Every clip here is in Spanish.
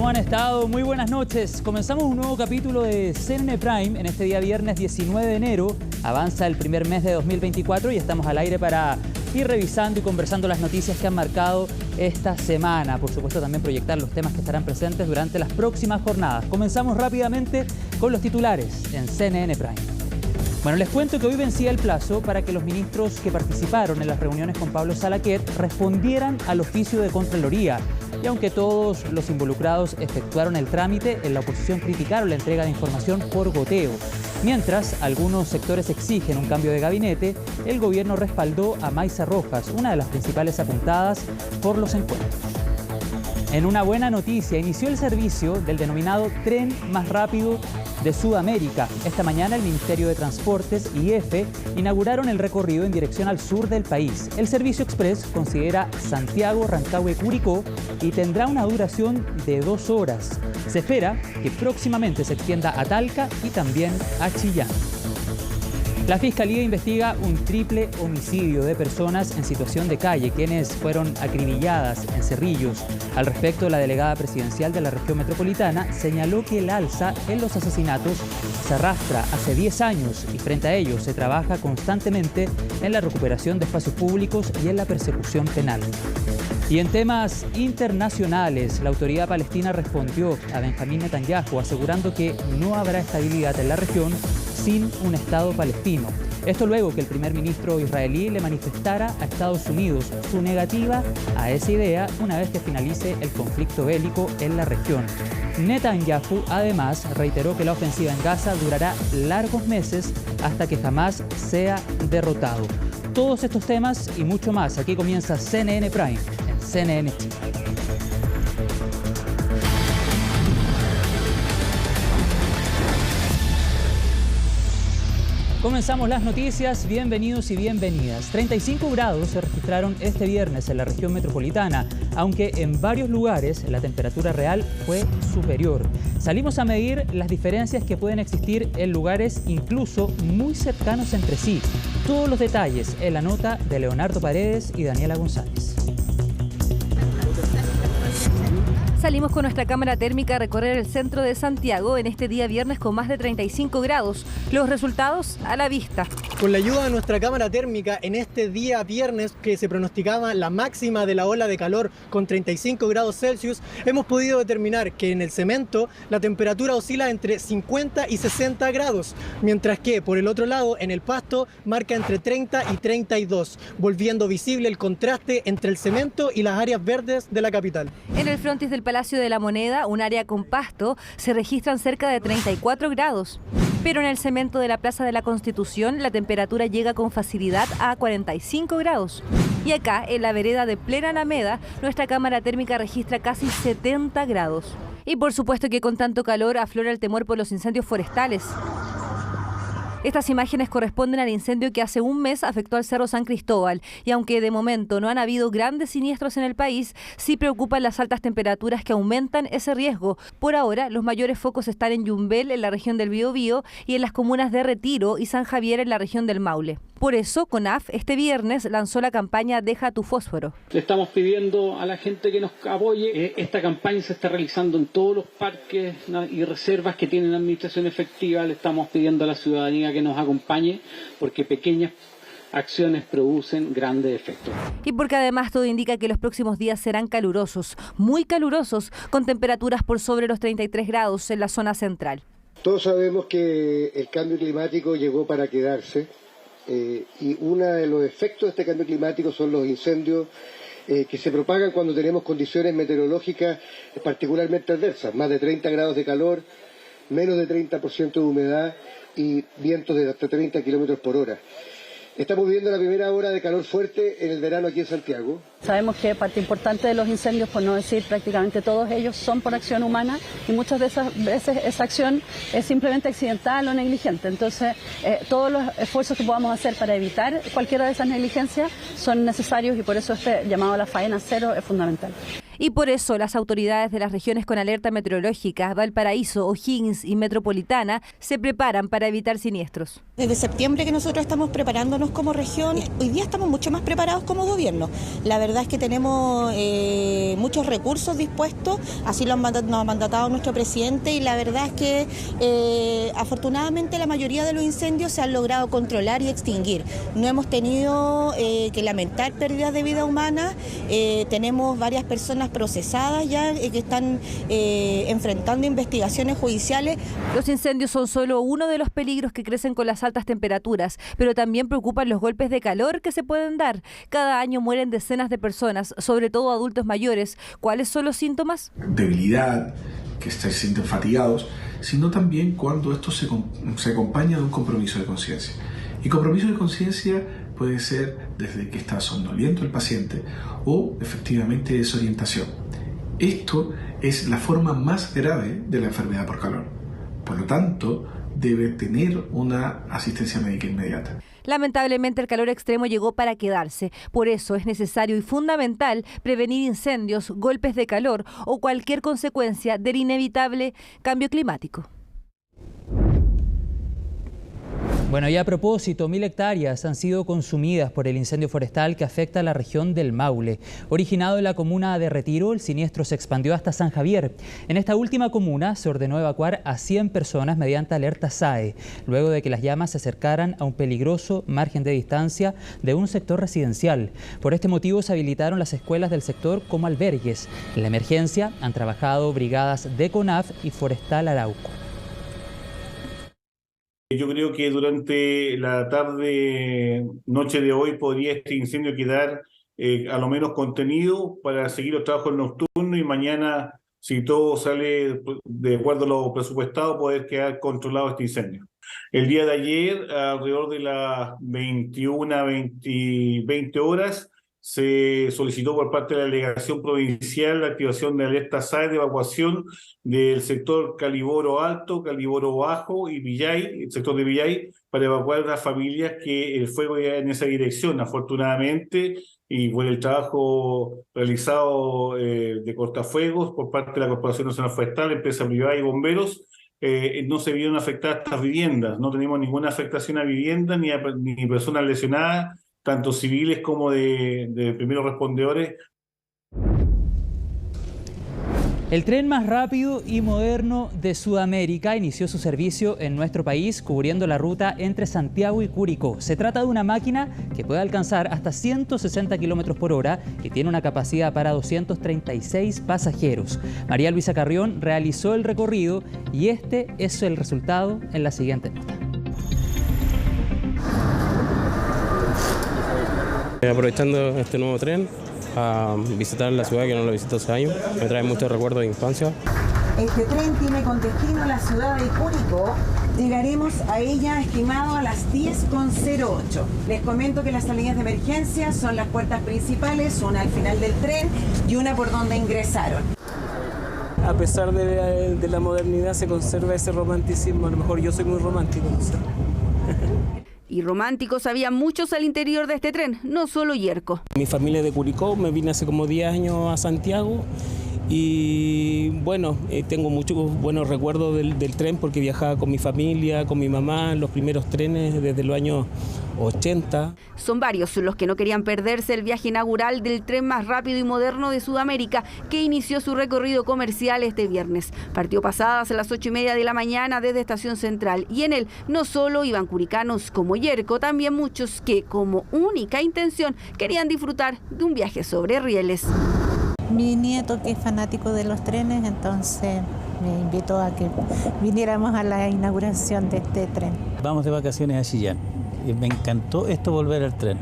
¿Cómo han estado? Muy buenas noches. Comenzamos un nuevo capítulo de CNN Prime en este día viernes 19 de enero. Avanza el primer mes de 2024 y estamos al aire para ir revisando y conversando las noticias que han marcado esta semana. Por supuesto, también proyectar los temas que estarán presentes durante las próximas jornadas. Comenzamos rápidamente con los titulares en CNN Prime. Bueno, les cuento que hoy vencía el plazo para que los ministros que participaron en las reuniones con Pablo Salaquet respondieran al oficio de Contraloría. Y aunque todos los involucrados efectuaron el trámite, en la oposición criticaron la entrega de información por goteo. Mientras algunos sectores exigen un cambio de gabinete, el gobierno respaldó a Maysa Rojas, una de las principales apuntadas por los encuentros. En una buena noticia, inició el servicio del denominado tren más rápido de Sudamérica. Esta mañana el Ministerio de Transportes y EFE inauguraron el recorrido en dirección al sur del país. El servicio express considera Santiago, Rancagua y Curicó y tendrá una duración de 2 horas. Se espera que próximamente se extienda a Talca y también a Chillán. La Fiscalía investiga un triple homicidio de personas en situación de calle, quienes fueron acribilladas en Cerrillos. Al respecto, la delegada presidencial de la región metropolitana señaló que el alza en los asesinatos se arrastra hace 10 años y frente a ello se trabaja constantemente en la recuperación de espacios públicos y en la persecución penal. Y en temas internacionales, la autoridad palestina respondió a Benjamín Netanyahu asegurando que no habrá estabilidad en la región sin un Estado palestino. Esto luego que el primer ministro israelí le manifestara a Estados Unidos su negativa a esa idea una vez que finalice el conflicto bélico en la región. Netanyahu además reiteró que la ofensiva en Gaza durará largos meses hasta que Hamás sea derrotado. Todos estos temas y mucho más, aquí comienza CNN Prime en CNN Chile. Comenzamos las noticias, bienvenidos y bienvenidas. 35 grados se registraron este viernes en la región metropolitana, aunque en varios lugares la temperatura real fue superior. Salimos a medir las diferencias que pueden existir en lugares incluso muy cercanos entre sí. Todos los detalles en la nota de Leonardo Paredes y Daniela González. Salimos con nuestra cámara térmica a recorrer el centro de Santiago en este día viernes con más de 35 grados. Los resultados a la vista. Con la ayuda de nuestra cámara térmica, en este día viernes que se pronosticaba la máxima de la ola de calor con 35 grados Celsius, hemos podido determinar que en el cemento la temperatura oscila entre 50 y 60 grados, mientras que por el otro lado en el pasto marca entre 30 y 32, volviendo visible el contraste entre el cemento y las áreas verdes de la capital. En el frontis del Palacio de la Moneda, un área con pasto, se registran cerca de 34 grados. Pero en el cemento de la Plaza de la Constitución la temperatura llega con facilidad a 45 grados. Y acá, en la vereda de plena Alameda, nuestra cámara térmica registra casi 70 grados. Y por supuesto que con tanto calor aflora el temor por los incendios forestales. Estas imágenes corresponden al incendio que hace un mes afectó al Cerro San Cristóbal y aunque de momento no han habido grandes siniestros en el país, sí preocupan las altas temperaturas que aumentan ese riesgo. Por ahora, los mayores focos están en Yumbel, en la región del Biobío, y en las comunas de Retiro y San Javier, en la región del Maule. Por eso, CONAF este viernes lanzó la campaña Deja tu fósforo. Le estamos pidiendo a la gente que nos apoye. Esta campaña se está realizando en todos los parques y reservas que tienen administración efectiva. Le estamos pidiendo a la ciudadanía que nos acompañe porque pequeñas acciones producen grandes efectos. Y porque además todo indica que los próximos días serán calurosos, muy calurosos, con temperaturas por sobre los 33 grados en la zona central. Todos sabemos que el cambio climático llegó para quedarse. Y uno de los efectos de este cambio climático son los incendios que se propagan cuando tenemos condiciones meteorológicas particularmente adversas, más de 30 grados de calor, menos de 30% de humedad y vientos de hasta 30 kilómetros por hora. Estamos viviendo la primera hora de calor fuerte en el verano aquí en Santiago. Sabemos que parte importante de los incendios, por no decir prácticamente todos ellos, son por acción humana y muchas de esas veces esa acción es simplemente accidental o negligente. Entonces, todos los esfuerzos que podamos hacer para evitar cualquiera de esas negligencias son necesarios y por eso este llamado a la faena cero es fundamental. Y por eso las autoridades de las regiones con alerta meteorológica, Valparaíso, O'Higgins y Metropolitana, se preparan para evitar siniestros. Desde septiembre que nosotros estamos preparándonos como región, hoy día estamos mucho más preparados como gobierno. La verdad es que tenemos muchos recursos dispuestos, así nos ha mandatado nuestro presidente, y la verdad es que afortunadamente la mayoría de los incendios se han logrado controlar y extinguir. No hemos tenido que lamentar pérdidas de vida humana, tenemos varias personas procesadas ya que están enfrentando investigaciones judiciales. Los incendios son solo uno de los peligros que crecen con las altas temperaturas, pero también preocupan los golpes de calor que se pueden dar. Cada año mueren decenas de personas, sobre todo adultos mayores. ¿Cuáles son los síntomas? Debilidad, que se sienten fatigados, sino también cuando esto se acompaña de un compromiso de conciencia. Y compromiso de conciencia puede ser desde que está somnoliento el paciente o efectivamente desorientación. Esto es la forma más grave de la enfermedad por calor. Por lo tanto, debe tener una asistencia médica inmediata. Lamentablemente el calor extremo llegó para quedarse. Por eso es necesario y fundamental prevenir incendios, golpes de calor o cualquier consecuencia del inevitable cambio climático. Bueno, y a propósito, 1000 hectáreas han sido consumidas por el incendio forestal que afecta a la región del Maule. Originado en la comuna de Retiro, el siniestro se expandió hasta San Javier. En esta última comuna se ordenó evacuar a 100 personas mediante alerta SAE, luego de que las llamas se acercaran a un peligroso margen de distancia de un sector residencial. Por este motivo se habilitaron las escuelas del sector como albergues. En la emergencia han trabajado brigadas de CONAF y Forestal Arauco. Yo creo que durante la noche de hoy podría este incendio quedar a lo menos contenido para seguir los trabajos nocturnos y mañana, si todo sale de acuerdo a lo presupuestado, poder quedar controlado este incendio. El día de ayer, alrededor de las 21, 20 horas, se solicitó por parte de la delegación provincial la activación de alerta SAE de evacuación del sector Caliboro Alto, Caliboro Bajo y Villay, el sector de Villay, para evacuar a las familias que el fuego iba en esa dirección. Afortunadamente, y por el trabajo realizado de cortafuegos por parte de la Corporación Nacional Forestal, empresa privada y bomberos, no se vieron afectadas estas viviendas. No tenemos ninguna afectación a viviendas ni personas lesionadas, tanto civiles como de primeros respondedores. El tren más rápido y moderno de Sudamérica inició su servicio en nuestro país, cubriendo la ruta entre Santiago y Curicó. Se trata de una máquina que puede alcanzar hasta 160 km por hora y tiene una capacidad para 236 pasajeros. María Luisa Carrión realizó el recorrido y este es el resultado en la siguiente nota. Aprovechando este nuevo tren a visitar la ciudad que no lo visito hace años, me trae muchos recuerdos de infancia. Este tren tiene con destino la ciudad de Curicó. Llegaremos a ella estimado a las 10:08. Les comento que las salidas de emergencia son las puertas principales, una al final del tren y una por donde ingresaron. A pesar de la modernidad se conserva ese romanticismo, a lo mejor yo soy muy romántico, no sé. Y románticos había muchos al interior de este tren, no solo Yerko. Mi familia es de Curicó, me vine hace como 10 años a Santiago y bueno, tengo muchos buenos recuerdos del tren porque viajaba con mi familia, con mi mamá en los primeros trenes desde los años 80. Son varios los que no querían perderse el viaje inaugural del tren más rápido y moderno de Sudamérica, que inició su recorrido comercial este viernes. Partió pasadas a las 8:30 de la mañana desde Estación Central y en él no solo iban curicanos como Yerko, también muchos que como única intención querían disfrutar de un viaje sobre rieles. Mi nieto, que es fanático de los trenes, entonces me invitó a que viniéramos a la inauguración de este tren. Vamos de vacaciones a Chillán. Me encantó esto, volver al tren.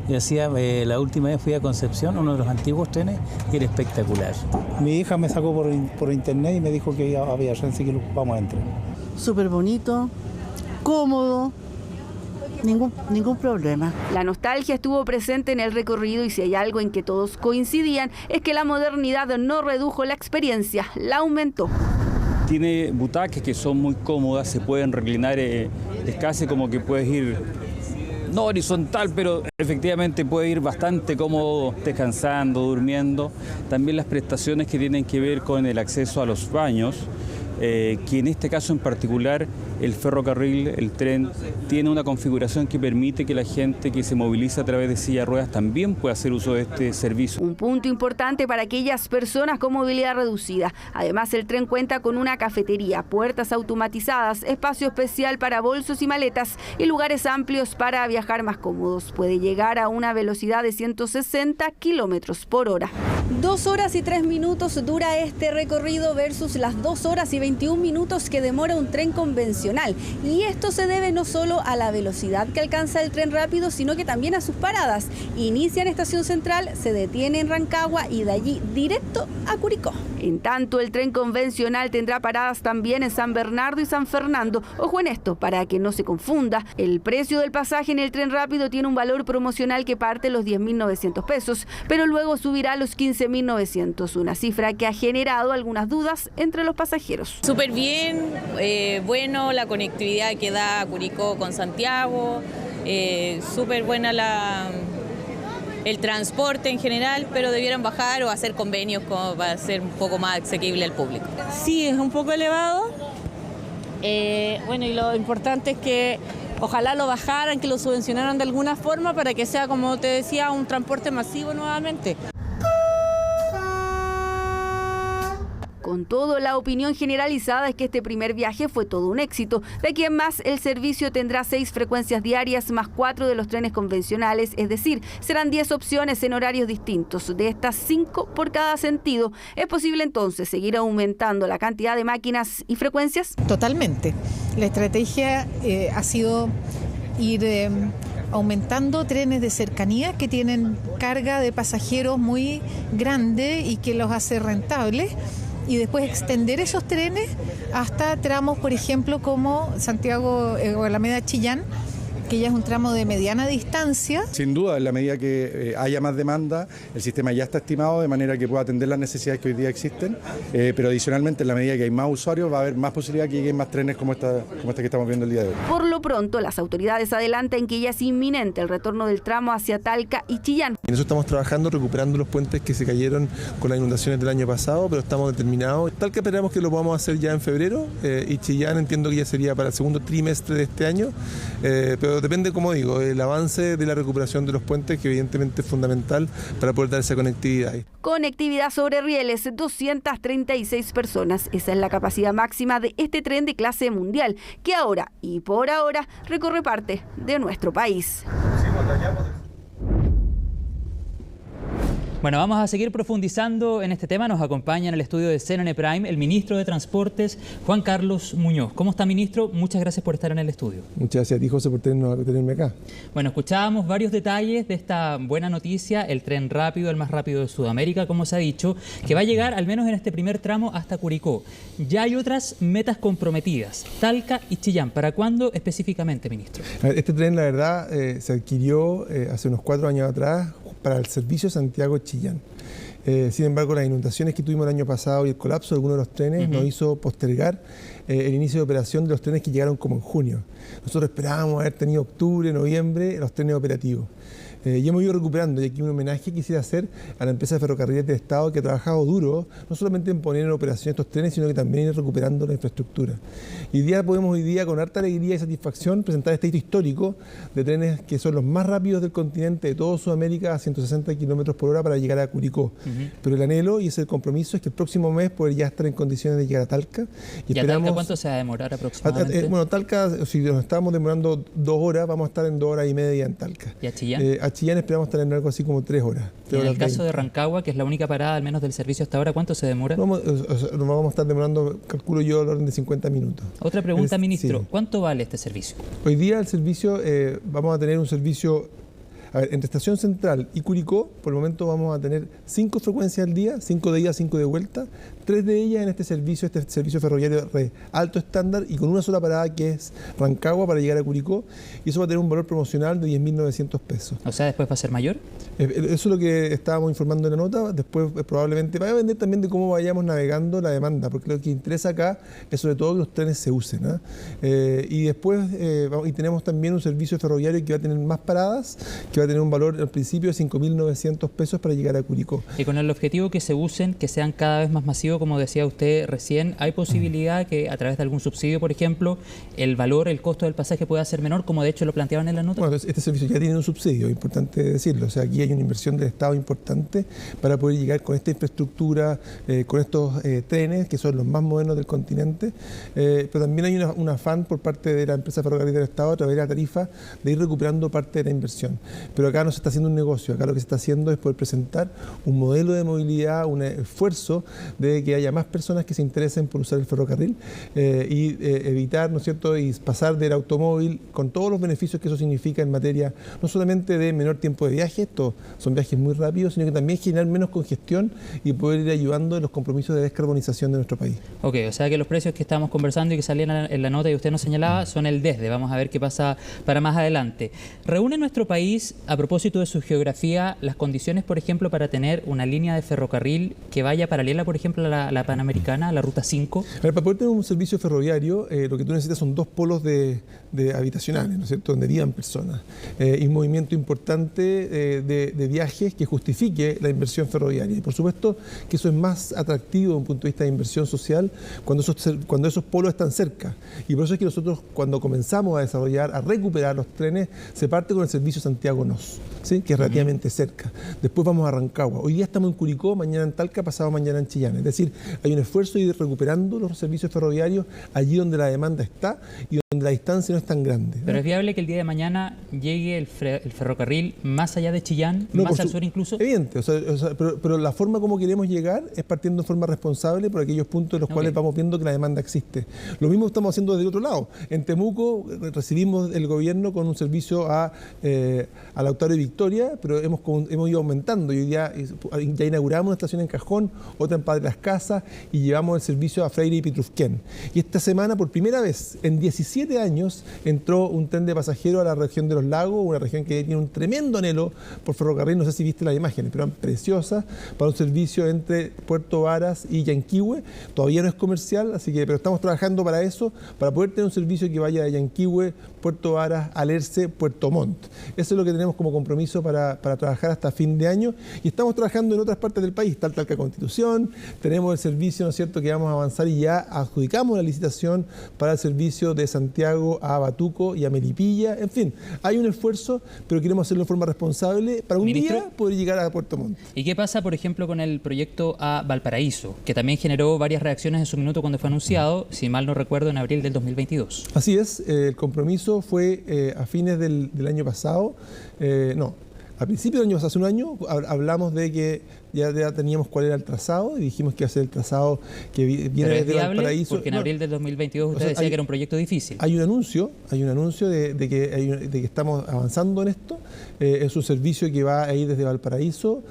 La última vez fui a Concepción, uno de los antiguos trenes, y era espectacular. Mi hija me sacó por internet y me dijo que había chance que vamos a entrar. Súper bonito, cómodo. Ningún problema. La nostalgia estuvo presente en el recorrido y si hay algo en que todos coincidían es que la modernidad no redujo la experiencia, la aumentó. Tiene butacas que son muy cómodas, se pueden reclinar, es casi como que puedes ir no horizontal, pero efectivamente puede ir bastante cómodo descansando, durmiendo. También las prestaciones que tienen que ver con el acceso a los baños, que en este caso en particular el ferrocarril, el tren, tiene una configuración que permite que la gente que se moviliza a través de silla de ruedas también pueda hacer uso de este servicio. Un punto importante para aquellas personas con movilidad reducida. Además, el tren cuenta con una cafetería, puertas automatizadas, espacio especial para bolsos y maletas y lugares amplios para viajar más cómodos. Puede llegar a una velocidad de 160 kilómetros por hora. 2 horas y 3 minutos dura este recorrido versus las 2 horas y 21 minutos que demora un tren convencional. Y esto se debe no solo a la velocidad que alcanza el tren rápido, sino que también a sus paradas. Inicia en Estación Central, se detiene en Rancagua y de allí directo a Curicó. En tanto, el tren convencional tendrá paradas también en San Bernardo y San Fernando. Ojo en esto, para que no se confunda. El precio del pasaje en el tren rápido tiene un valor promocional que parte los 10.900 pesos, pero luego subirá a los 15.900, una cifra que ha generado algunas dudas entre los pasajeros. Súper bien, bueno, la conectividad que da Curicó con Santiago, súper buena el transporte en general, pero debieran bajar o hacer convenios como para ser un poco más asequible al público. Sí, es un poco elevado. Bueno, y lo importante es que ojalá lo bajaran, que lo subvencionaran de alguna forma para que sea, como te decía, un transporte masivo nuevamente. Con todo, la opinión generalizada es que este primer viaje fue todo un éxito. De aquí en más, el servicio tendrá 6 frecuencias diarias más 4 de los trenes convencionales, es decir, serán 10 opciones en horarios distintos. De estas 5 por cada sentido. ¿Es posible entonces seguir aumentando la cantidad de máquinas y frecuencias? Totalmente. La estrategia ha sido ir aumentando trenes de cercanía que tienen carga de pasajeros muy grande y que los hace rentables, y después extender esos trenes hasta tramos, por ejemplo, como Santiago o Alameda Chillán, que ya es un tramo de mediana distancia. Sin duda, en la medida que haya más demanda, el sistema ya está estimado de manera que pueda atender las necesidades que hoy día existen, pero adicionalmente, en la medida que hay más usuarios, va a haber más posibilidad que lleguen más trenes como esta que estamos viendo el día de hoy. Por lo pronto, las autoridades adelantan que ya es inminente el retorno del tramo hacia Talca y Chillán. En eso estamos trabajando, recuperando los puentes que se cayeron con las inundaciones del año pasado, pero estamos determinados. Talca esperamos que lo podamos hacer ya en febrero, y Chillán entiendo que ya sería para el segundo trimestre de este año, pero depende, como digo, el avance de la recuperación de los puentes, que evidentemente es fundamental para poder dar esa conectividad. Conectividad sobre rieles, 236 personas. Esa es la capacidad máxima de este tren de clase mundial, que ahora y por ahora recorre parte de nuestro país. Bueno, vamos a seguir profundizando en este tema. Nos acompaña en el estudio de CNN Prime el ministro de Transportes, Juan Carlos Muñoz. ¿Cómo está, ministro? Muchas gracias por estar en el estudio. Muchas gracias a ti, José, por tenerme acá. Bueno, escuchábamos varios detalles de esta buena noticia, el tren rápido, el más rápido de Sudamérica, como se ha dicho, que va a llegar al menos en este primer tramo hasta Curicó. Ya hay otras metas comprometidas, Talca y Chillán. ¿Para cuándo específicamente, ministro? Este tren, la verdad, se adquirió hace unos 4 años atrás para el servicio Santiago-Chillán. Sin embargo, las inundaciones que tuvimos el año pasado y el colapso de algunos de los trenes nos hizo postergar el inicio de operación de los trenes que llegaron como en junio. Nosotros esperábamos haber tenido octubre, noviembre, los trenes operativos. Y hemos ido recuperando, y aquí un homenaje quisiera hacer a la empresa de ferrocarriles del Estado, que ha trabajado duro, no solamente en poner en operación estos trenes, sino que también ir recuperando la infraestructura. Y hoy día, con harta alegría y satisfacción, presentar este hito histórico de trenes que son los más rápidos del continente, de toda Sudamérica, a 160 kilómetros por hora para llegar a Curicó. Pero el anhelo y ese compromiso es que el próximo mes poder ya estar en condiciones de llegar a Talca. ¿Y a Talca cuánto se va a demorar aproximadamente? Bueno, Talca, si nos estábamos demorando 2 horas, vamos a estar en 2 horas y media en Talca. ¿Y a Chillán? A Chillán esperamos estar en algo así como 3 horas. Y en el caso de Rancagua, que es la única parada al menos del servicio hasta ahora, ¿cuánto se demora? Nos vamos a estar demorando, calculo yo, al orden de 50 minutos. Otra pregunta, ministro. Sí. ¿Cuánto vale este servicio? Hoy día el servicio, vamos a tener un servicio a ver, entre Estación Central y Curicó, por el momento vamos a tener 5 frecuencias al día, 5 de ida, 5 de vuelta, 3 de ellas en este servicio ferroviario de alto estándar y con una sola parada que es Rancagua para llegar a Curicó, y eso va a tener un valor promocional de 10.900 pesos. O sea, ¿después va a ser mayor? Eso es lo que estábamos informando en la nota. Después probablemente va a depender también de cómo vayamos navegando la demanda, porque lo que interesa acá es sobre todo que los trenes se usen, ¿eh? Y después y tenemos también un servicio ferroviario que va a tener más paradas, que va a tener un valor al principio de 5.900 pesos para llegar a Curicó. Y con el objetivo que se usen, que sean cada vez más masivos, como decía usted recién, ¿hay posibilidad que a través de algún subsidio, por ejemplo, el valor, el costo del pasaje pueda ser menor, como de hecho lo planteaban en la nota? Bueno, este servicio ya tiene un subsidio, es importante decirlo. O sea, aquí hay una inversión del Estado importante para poder llegar con esta infraestructura, con estos trenes, que son los más modernos del continente, pero también hay un afán por parte de la empresa ferroviaria del Estado a través de la tarifa de ir recuperando parte de la inversión. Pero acá no se está haciendo un negocio, acá lo que se está haciendo es poder presentar un modelo de movilidad, un esfuerzo de que haya más personas que se interesen por usar el ferrocarril y evitar, ¿no es cierto?, y pasar del automóvil con todos los beneficios que eso significa en materia no solamente de menor tiempo de viaje, estos son viajes muy rápidos, sino que también generar menos congestión y poder ir ayudando en los compromisos de descarbonización de nuestro país. Ok, o sea que los precios que estábamos conversando y que salían en la nota y usted nos señalaba son el desde. Vamos a ver qué pasa para más adelante. ¿Reúne nuestro país, a propósito de su geografía, las condiciones, por ejemplo, para tener una línea de ferrocarril que vaya paralela, por ejemplo, a la Panamericana, a la Ruta 5? A ver, para poder tener un servicio ferroviario, lo que tú necesitas son 2 polos de habitacionales, ¿no es cierto?, donde vivan personas, y un movimiento importante de viajes que justifique la inversión ferroviaria. Y por supuesto que eso es más atractivo desde un punto de vista de inversión social cuando esos polos están cerca. Y por eso es que nosotros, cuando comenzamos a desarrollar, a recuperar los trenes, se parte con el servicio Santiago-Nos, ¿sí?, que es relativamente cerca. Después vamos a Rancagua. Hoy día estamos en Curicó, mañana en Talca, pasado mañana en Chillán. Es decir, hay un esfuerzo de ir recuperando los servicios ferroviarios allí donde la demanda está y donde la distancia no es tan grande, ¿no? ¿Pero es viable que el día de mañana llegue el ferrocarril más allá de Chillán, más al sur incluso? Evidente, pero la forma como queremos llegar es partiendo de forma responsable por aquellos puntos en los cuales vamos viendo que la demanda existe. Lo mismo estamos haciendo desde el otro lado. En Temuco recibimos el gobierno con un servicio a Lautaro y Victoria, pero hemos ido aumentando. Y hoy día ya inauguramos una estación en Cajón, otra en Padre Las Casas, y llevamos el servicio a Freire y Pitrufquén. Y esta semana, por primera vez en 17 años, entró un tren de pasajeros a la región de los lagos, una región que tiene un tremendo anhelo por ferrocarril. No sé si viste las imágenes, pero eran preciosas, para un servicio entre Puerto Varas y Yanquihue. Todavía no es comercial, pero estamos trabajando para eso, para poder tener un servicio que vaya de Yanquihue, Puerto Varas, Alerce, Puerto Montt. Eso es lo que tenemos como compromiso para trabajar hasta fin de año, y estamos trabajando en otras partes del país. Está el Talca Constitución, tenemos el servicio, ¿no es cierto?, que vamos a avanzar y ya adjudicamos la licitación para el servicio de Santiago a Batuco y a Melipilla. En fin, hay un esfuerzo, pero queremos hacerlo de forma responsable para un día poder llegar a Puerto Montt. ¿Y qué pasa, por ejemplo, con el proyecto a Valparaíso, que también generó varias reacciones en su minuto cuando fue anunciado, si mal no recuerdo, en abril del 2022? Así es, el compromiso fue a fines del año pasado, a principios del año, hace un año, hablamos de que ya teníamos cuál era el trazado y dijimos que iba a ser el trazado que viene desde Valparaíso. Porque en abril del 2022 usted decía que era un proyecto difícil. Hay un anuncio de que estamos avanzando en esto. Es un servicio que va a ir desde Valparaíso,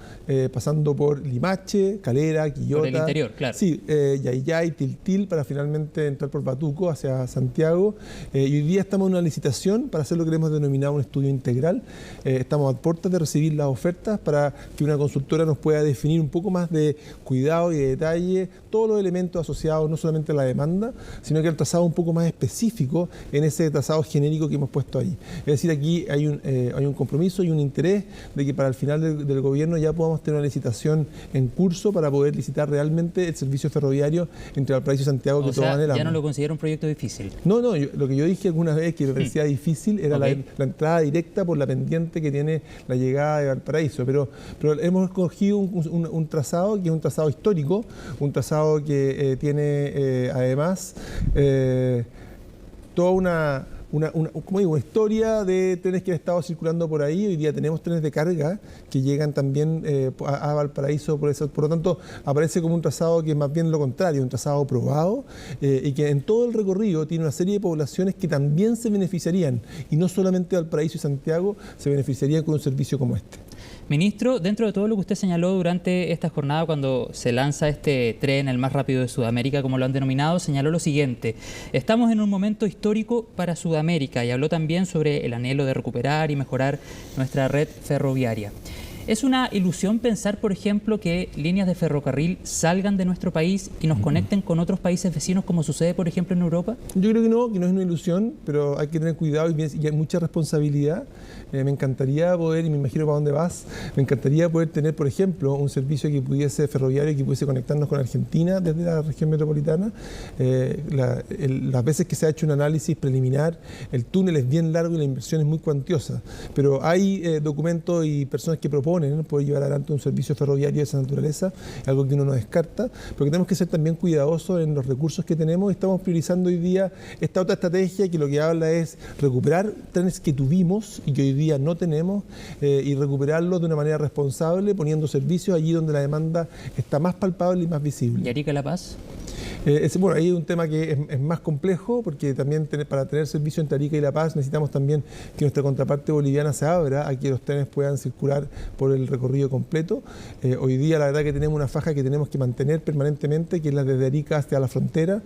pasando por Limache, Calera, Quillota. Por el interior, claro. Sí, Yayay, Tiltil, para finalmente entrar por Batuco hacia Santiago. Y hoy día estamos en una licitación para hacer lo que hemos denominado un estudio integral. Estamos a puertas de recibir las ofertas para que una consultora nos pueda definir un poco más de cuidado y de detalle todos los elementos asociados no solamente a la demanda, sino que al trazado un poco más específico en ese trazado genérico que hemos puesto ahí. Es decir, aquí hay un compromiso y un interés de que para el final del gobierno ya podamos tener una licitación en curso para poder licitar realmente el servicio ferroviario entre Valparaíso y Santiago, que todos anhelamos. ¿Ya no lo considera un proyecto difícil? No, lo que yo dije alguna vez que me parecía difícil era la entrada directa por la pendiente que tiene la llegada de Valparaíso, pero hemos escogido un trazado que es un trazado histórico, un trazado que tiene además toda una historia de trenes que han estado circulando por ahí. Hoy día tenemos trenes de carga que llegan también a Valparaíso, por lo tanto aparece como un trazado que es más bien lo contrario, un trazado probado y que en todo el recorrido tiene una serie de poblaciones que también se beneficiarían, y no solamente Valparaíso y Santiago se beneficiarían con un servicio como este. Ministro, dentro de todo lo que usted señaló durante esta jornada cuando se lanza este tren, el más rápido de Sudamérica, como lo han denominado, señaló lo siguiente: estamos en un momento histórico para Sudamérica, y habló también sobre el anhelo de recuperar y mejorar nuestra red ferroviaria. ¿Es una ilusión pensar, por ejemplo, que líneas de ferrocarril salgan de nuestro país y nos conecten con otros países vecinos, como sucede, por ejemplo, en Europa? Yo creo que no es una ilusión, pero hay que tener cuidado y hay mucha responsabilidad. Me encantaría poder, y me imagino para dónde vas, me encantaría poder tener, por ejemplo, un servicio que pudiese ferroviario, que pudiese conectarnos con Argentina desde la región metropolitana. Las veces que se ha hecho un análisis preliminar, el túnel es bien largo y la inversión es muy cuantiosa, pero hay documentos y personas que proponen poder llevar adelante un servicio ferroviario de esa naturaleza, algo que uno no descarta, pero que tenemos que ser también cuidadosos en los recursos que tenemos. Estamos priorizando hoy día esta otra estrategia que lo que habla es recuperar trenes que tuvimos y que hoy día no tenemos, y recuperarlos de una manera responsable, poniendo servicios allí donde la demanda está más palpable y más visible. ¿Y Arica-La Paz? Bueno, ahí hay un tema que es más complejo, porque también para tener servicio entre Arica y La Paz necesitamos también que nuestra contraparte boliviana se abra a que los trenes puedan circular por el recorrido completo. Hoy día la verdad que tenemos una faja que tenemos que mantener permanentemente, que es la desde Arica hasta la frontera,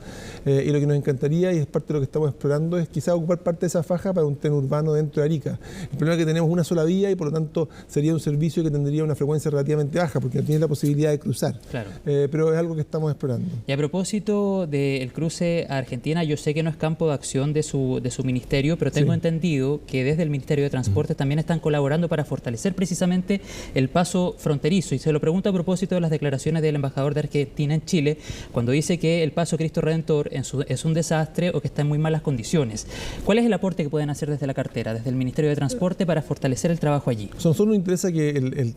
y lo que nos encantaría, y es parte de lo que estamos explorando, es quizás ocupar parte de esa faja para un tren urbano dentro de Arica. El problema es que tenemos una sola vía y por lo tanto sería un servicio que tendría una frecuencia relativamente baja, porque no tiene la posibilidad de cruzar. Claro. Pero es algo que estamos explorando. Y a propósito del cruce a Argentina, yo sé que no es campo de acción de su ministerio, pero tengo entendido que desde el Ministerio de Transportes también están colaborando para fortalecer precisamente el paso fronterizo. Y se lo pregunto a propósito de las declaraciones del embajador de Argentina en Chile, cuando dice que el paso Cristo Redentor es un desastre o que está en muy malas condiciones. ¿Cuál es el aporte que pueden hacer desde la cartera, desde el Ministerio de Transporte, para fortalecer el trabajo allí? A nosotros nos interesa que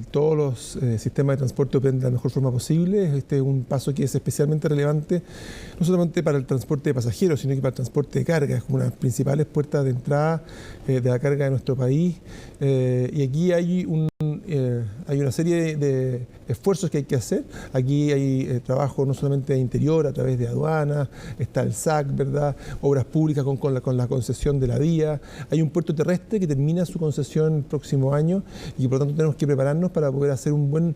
todos los sistemas de transporte operen de la mejor forma posible. Este es un paso que es especialmente relevante, no solamente para el transporte de pasajeros, sino que para el transporte de carga. Es como una de las principales puertas de entrada de la carga de nuestro país. Y aquí hay una serie de esfuerzos que hay que hacer. Aquí hay trabajo no solamente de interior, a través de aduanas, está el SAC, ¿verdad? Obras públicas con la concesión de la vía. Hay un puerto terrestre que termina su concesión el próximo año y por lo tanto tenemos que prepararnos para poder hacer una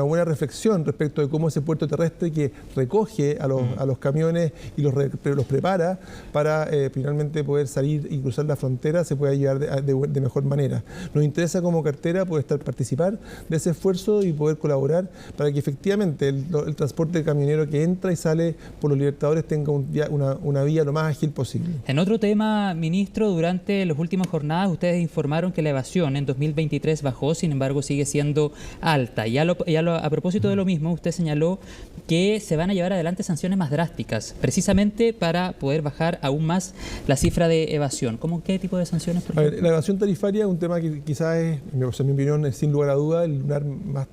buena reflexión respecto de cómo ese puerto terrestre que recoge a los camiones y los prepara para finalmente poder salir y cruzar la frontera se pueda llevar de mejor manera. Nos interesa como cartera poder participar de ese esfuerzo y poder colaborar para que efectivamente el transporte camionero que entra y sale por los Libertadores tenga una vía lo más ágil posible. En otro tema, ministro, durante las últimas jornadas ustedes informaron que la evasión en 2023 bajó, sin embargo sigue siendo alta. Y a propósito de lo mismo, usted señaló que se van a llevar adelante sanciones más drásticas, precisamente para poder bajar aún más la cifra de evasión. ¿Cómo qué tipo de sanciones? A ver, la evasión tarifaria es un tema que quizás es, en mi opinión, es sin lugar a duda el lunar más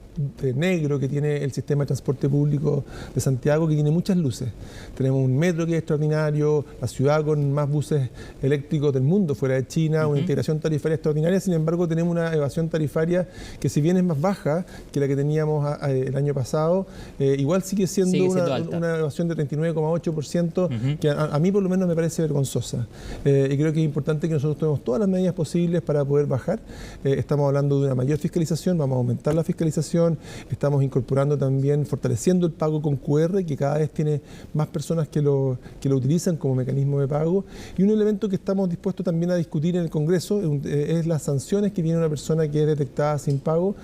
negro que tiene el sistema de transporte público de Santiago, que tiene muchas luces. Tenemos un metro que es extraordinario, la ciudad con más buses eléctricos del mundo fuera de China, una integración tarifaria extraordinaria. Sin embargo, tenemos una evasión tarifaria que, si bien es más baja que la que teníamos el año pasado, igual sigue siendo una evasión de 39,8%, que a mí por lo menos me parece vergonzosa. Y creo que es importante que nosotros tomemos todas las medidas posibles para poder bajar. Estamos hablando de una mayor fiscalización, vamos a aumentar la fiscalización, estamos incorporando también, fortaleciendo el pago con QR, que cada vez tiene más personas que lo utilizan como mecanismo de pago. Y un elemento que estamos dispuestos también a discutir en el Congreso es las sanciones que tiene una persona que es detectada sin pago,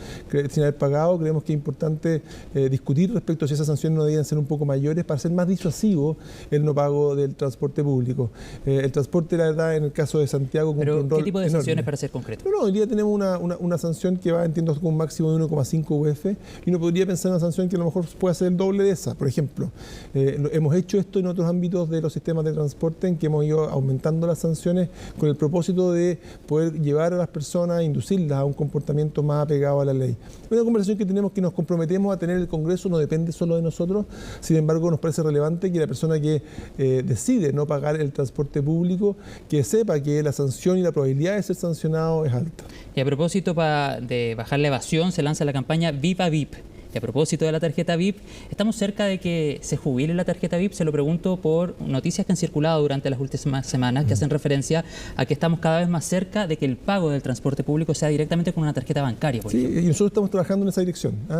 sin haber pagado. Creemos que es importante discutir respecto a si esas sanciones no deberían ser un poco mayores para hacer más disuasivo el no pago del transporte público. El transporte, la verdad, en el caso de Santiago, cumple un rol ¿qué tipo de enorme. sanciones para ser concreto? No, hoy día tenemos una sanción que va, entiendo, con un máximo de 1,5 UF, y uno podría pensar en una sanción que a lo mejor puede ser el doble de esa. Por ejemplo, hemos hecho esto en otros ámbitos de los sistemas de transporte, en que hemos ido aumentando las sanciones con el propósito de poder llevar a las personas, inducirlas a un comportamiento más apegado a la ley. Una conversación que tenemos, que nos comprometemos a tener el Congreso, no depende solo de nosotros. Sin embargo, nos parece relevante que la persona que decide no pagar el transporte público, que sepa que la sanción y la probabilidad de ser sancionado es alta. Y a propósito de bajar la evasión, se lanza la campaña Viva VIP. Y a propósito de la tarjeta VIP, estamos cerca de que se jubile la tarjeta VIP. Se lo pregunto por noticias que han circulado durante las últimas semanas que hacen referencia a que estamos cada vez más cerca de que el pago del transporte público sea directamente con una tarjeta bancaria. Por ejemplo. Y nosotros estamos trabajando en esa dirección. Yo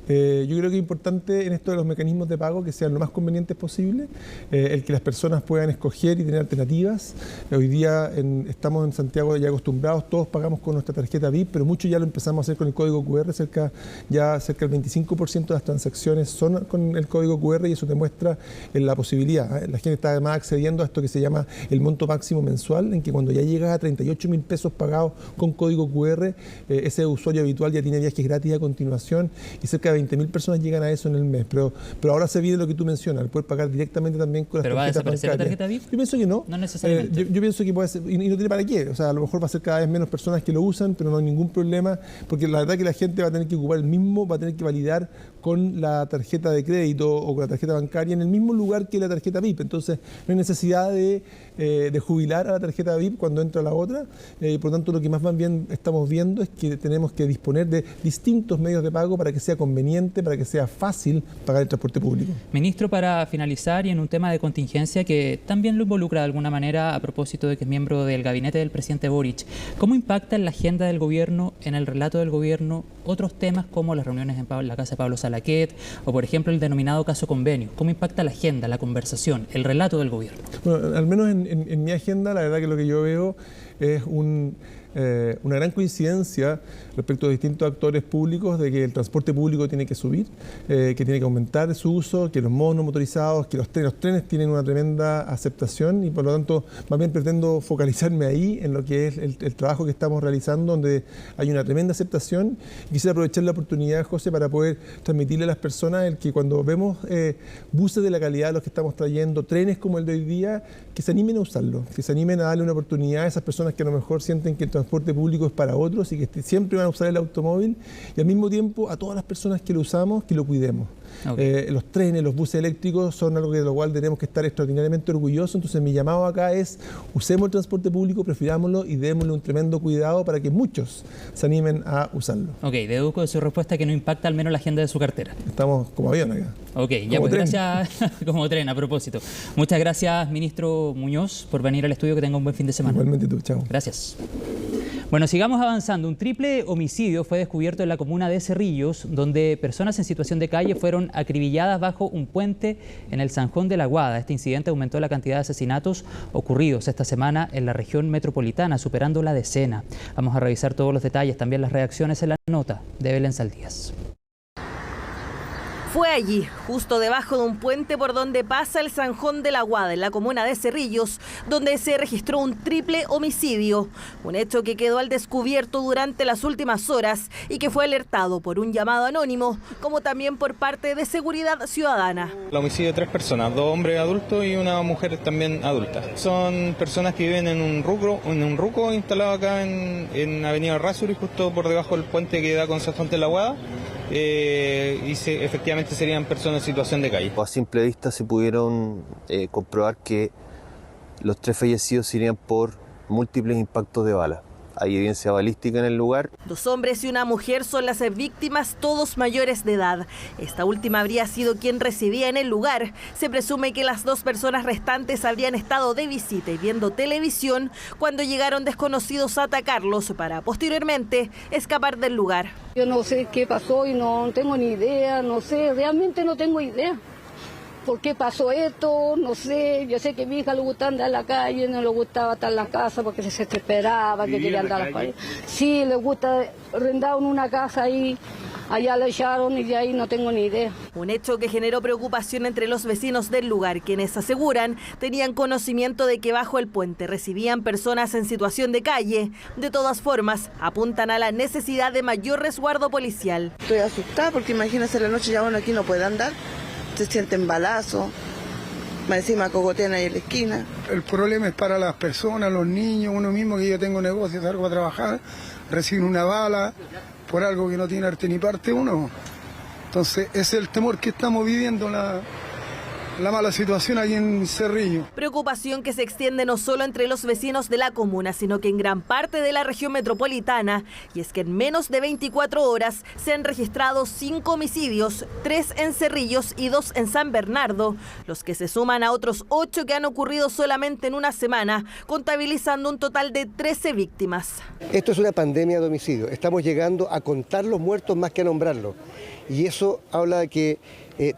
creo que es importante en esto de los mecanismos de pago que sean lo más convenientes posible, el que las personas puedan escoger y tener alternativas. Hoy día estamos en Santiago ya acostumbrados, todos pagamos con nuestra tarjeta VIP, pero muchos ya lo empezamos a hacer con el código QR, cerca del 25% de las transacciones son con el código QR, y eso demuestra la posibilidad. La gente está además accediendo a esto que se llama el monto máximo mensual, en que cuando ya llega a 38.000 pesos pagados con código QR, ese usuario habitual ya tiene viajes gratis a continuación, y cerca de 20.000 personas llegan a eso en el mes. Pero ahora se viene lo que tú mencionas, el poder pagar directamente también con las tarjetas bancarias. ¿Pero va a desaparecer la tarjeta VIP? Yo pienso que no. No necesariamente. Yo pienso que puede ser, y no tiene para qué. O sea, a lo mejor va a ser cada vez menos personas que lo usan, pero no hay ningún problema, porque la verdad que la gente va a tener que ocupar va a tener que validar con la tarjeta de crédito o con la tarjeta bancaria en el mismo lugar que la tarjeta VIP. Entonces no hay necesidad de jubilar a la tarjeta VIP cuando entra la otra. Por lo tanto, lo que más bien estamos viendo es que tenemos que disponer de distintos medios de pago para que sea conveniente, para que sea fácil pagar el transporte público. Ministro, para finalizar, y en un tema de contingencia que también lo involucra de alguna manera a propósito de que es miembro del gabinete del presidente Boric, ¿cómo impacta en la agenda del gobierno, en el relato del gobierno, otros temas como las reuniones en la casa de Pablo Salaquet o, por ejemplo, el denominado caso convenio? ¿Cómo impacta la agenda, la conversación, el relato del gobierno? Bueno, al menos en mi agenda, la verdad que lo que yo veo es una gran coincidencia respecto a distintos actores públicos de que el transporte público tiene que subir, que tiene que aumentar su uso, que los modos motorizados, que los trenes tienen una tremenda aceptación, y por lo tanto más bien pretendo focalizarme ahí en lo que es el trabajo que estamos realizando, donde hay una tremenda aceptación. Y quisiera aprovechar la oportunidad, José, para poder transmitirle a las personas el que cuando vemos buses de la calidad de los que estamos trayendo, trenes como el de hoy día, que se animen a usarlo, que se animen a darle una oportunidad a esas personas que a lo mejor sienten que el transporte público es para otros y que siempre van a usar el automóvil, y al mismo tiempo a todas las personas que lo usamos, que lo cuidemos. Okay. Los trenes, los buses eléctricos son algo de lo cual tenemos que estar extraordinariamente orgullosos. Entonces mi llamado acá es: usemos el transporte público, prefirámoslo y démosle un tremendo cuidado para que muchos se animen a usarlo. Ok, deduzco de su respuesta que no impacta al menos la agenda de su cartera. Estamos como avión acá. Ok, ya pues gracias. Como tren, a propósito. Muchas gracias, ministro Muñoz, por venir al estudio. Que tenga un buen fin de semana. Igualmente tú, chao. Gracias. Bueno, sigamos avanzando. Un triple homicidio fue descubierto en la comuna de Cerrillos, donde personas en situación de calle fueron acribilladas bajo un puente en el Zanjón de la Guada. Este incidente aumentó la cantidad de asesinatos ocurridos esta semana en la región metropolitana, superando la decena. Vamos a revisar todos los detalles, también las reacciones en la nota de Belén Saldías. Fue allí, justo debajo de un puente por donde pasa el Zanjón de la Guada, en la comuna de Cerrillos, donde se registró un triple homicidio. Un hecho que quedó al descubierto durante las últimas horas y que fue alertado por un llamado anónimo, como también por parte de Seguridad Ciudadana. El homicidio de 3 personas, 2 hombres adultos y una mujer también adulta. Son personas que viven en un ruco instalado acá en Avenida Errázuriz, justo por debajo del puente que da con Zanjón de la Guada. Efectivamente serían personas en situación de calle. A simple vista se pudieron comprobar que los 3 fallecidos irían por múltiples impactos de bala. Hay evidencia balística en el lugar. 2 hombres y una mujer son las víctimas, todos mayores de edad. Esta última habría sido quien residía en el lugar. Se presume que las 2 personas restantes habrían estado de visita y viendo televisión cuando llegaron desconocidos a atacarlos para posteriormente escapar del lugar. Yo no sé qué pasó y no tengo ni idea, no sé, realmente no tengo idea. ¿Por qué pasó esto? No sé, yo sé que a mi hija le gusta andar en la calle, no le gustaba estar en la casa porque se esperaba, que quería andar a la calle. Sí, le gusta, arrendaron una casa ahí Allá lo echaron y de ahí no tengo ni idea. Un hecho que generó preocupación entre los vecinos del lugar, quienes aseguran tenían conocimiento de que bajo el puente recibían personas en situación de calle. De todas formas, apuntan a la necesidad de mayor resguardo policial. Estoy asustada porque imagínense la noche ya uno aquí no puede andar, se sienten balazos, más encima cogotean ahí en la esquina. El problema es para las personas, los niños, uno mismo que yo tengo negocio, salgo a trabajar, reciben una bala por algo que no tiene arte ni parte uno. Entonces ese es el temor que estamos viviendo, la mala situación aquí en Cerrillo. Preocupación que se extiende no solo entre los vecinos de la comuna, sino que en gran parte de la región metropolitana. Y es que en menos de 24 horas se han registrado 5 homicidios, 3 en Cerrillos y 2 en San Bernardo, los que se suman a otros 8 que han ocurrido solamente en una semana, contabilizando un total de 13 víctimas. Esto es una pandemia de homicidio. Estamos llegando a contar los muertos más que a nombrarlos. Y eso habla de que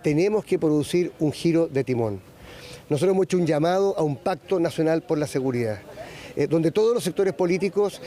tenemos que producir un giro de timón. Nosotros hemos hecho un llamado a un pacto nacional por la seguridad, donde todos los sectores políticos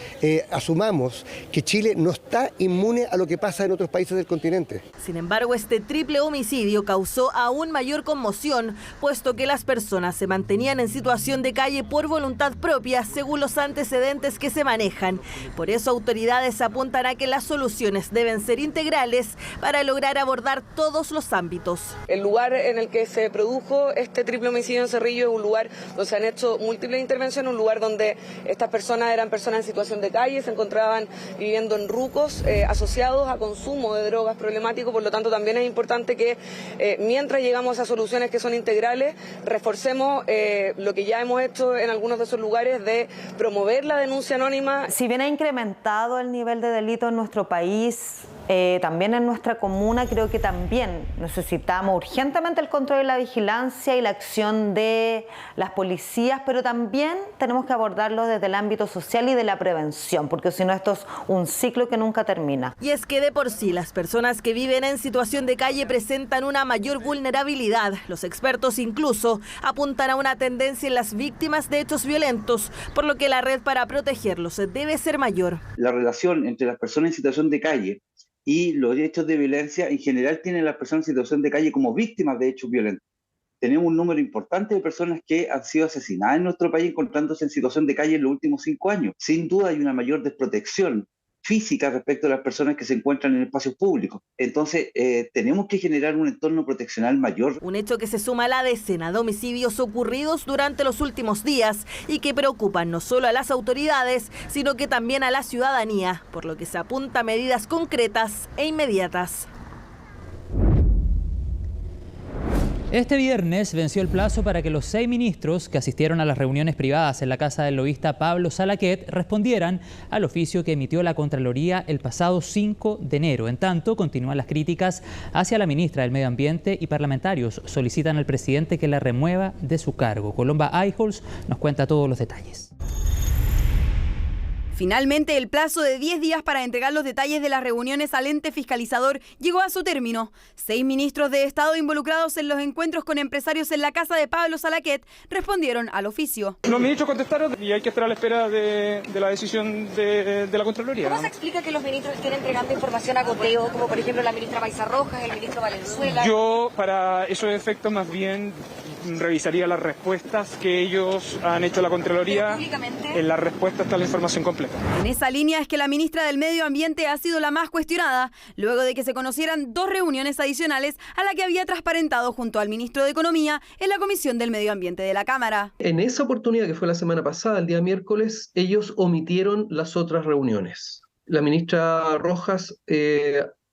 asumamos que Chile no está inmune a lo que pasa en otros países del continente. Sin embargo, este triple homicidio causó aún mayor conmoción, puesto que las personas se mantenían en situación de calle por voluntad propia, según los antecedentes que se manejan. Por eso, autoridades apuntan a que las soluciones deben ser integrales para lograr abordar todos los ámbitos. El lugar en el que se produjo este triple homicidio en Cerrillo es un lugar donde se han hecho múltiples intervenciones, un lugar donde estas personas eran personas en situación de calle, se encontraban viviendo en rucos asociados a consumo de drogas problemáticos. Por lo tanto, también es importante que mientras llegamos a soluciones que son integrales, reforcemos lo que ya hemos hecho en algunos de esos lugares de promover la denuncia anónima. Si bien ha incrementado el nivel de delito en nuestro país, también en nuestra comuna, creo que también necesitamos urgentemente el control y la vigilancia y la acción de las policías, pero también tenemos que abordarlo desde el ámbito social y de la prevención, porque si no esto es un ciclo que nunca termina. Y es que de por sí las personas que viven en situación de calle presentan una mayor vulnerabilidad. Los expertos incluso apuntan a una tendencia en las víctimas de hechos violentos, por lo que la red para protegerlos debe ser mayor. La relación entre las personas en situación de calle y los hechos de violencia en general tienen a las personas en situación de calle como víctimas de hechos violentos. Tenemos un número importante de personas que han sido asesinadas en nuestro país encontrándose en situación de calle en los últimos 5 años. Sin duda hay una mayor desprotección física respecto a las personas que se encuentran en espacios públicos. Entonces, tenemos que generar un entorno proteccional mayor. Un hecho que se suma a la decena de homicidios ocurridos durante los últimos días y que preocupan no solo a las autoridades, sino que también a la ciudadanía, por lo que se apunta a medidas concretas e inmediatas. Este viernes venció el plazo para que los 6 ministros que asistieron a las reuniones privadas en la casa del lobista Pablo Salaquet respondieran al oficio que emitió la Contraloría el pasado 5 de enero. En tanto, continúan las críticas hacia la ministra del Medio Ambiente y parlamentarios solicitan al presidente que la remueva de su cargo. Colomba Eichholz nos cuenta todos los detalles. Finalmente, el plazo de 10 días para entregar los detalles de las reuniones al ente fiscalizador llegó a su término. 6 ministros de Estado involucrados en los encuentros con empresarios en la casa de Pablo Salaquet respondieron al oficio. Los ministros contestaron y hay que estar a la espera de la decisión de la Contraloría. ¿Cómo se explica que los ministros estén entregando información a goteo, como por ejemplo la ministra Baiza Rojas, el ministro Valenzuela? Yo, para esos efectos, más bien revisaría las respuestas que ellos han hecho a la Contraloría. En la respuesta está la información completa. En esa línea es que la ministra del Medio Ambiente ha sido la más cuestionada, luego de que se conocieran 2 reuniones adicionales a la que había transparentado junto al ministro de Economía en la Comisión del Medio Ambiente de la Cámara. En esa oportunidad, que fue la semana pasada, el día miércoles, ellos omitieron las otras reuniones. La ministra Rojas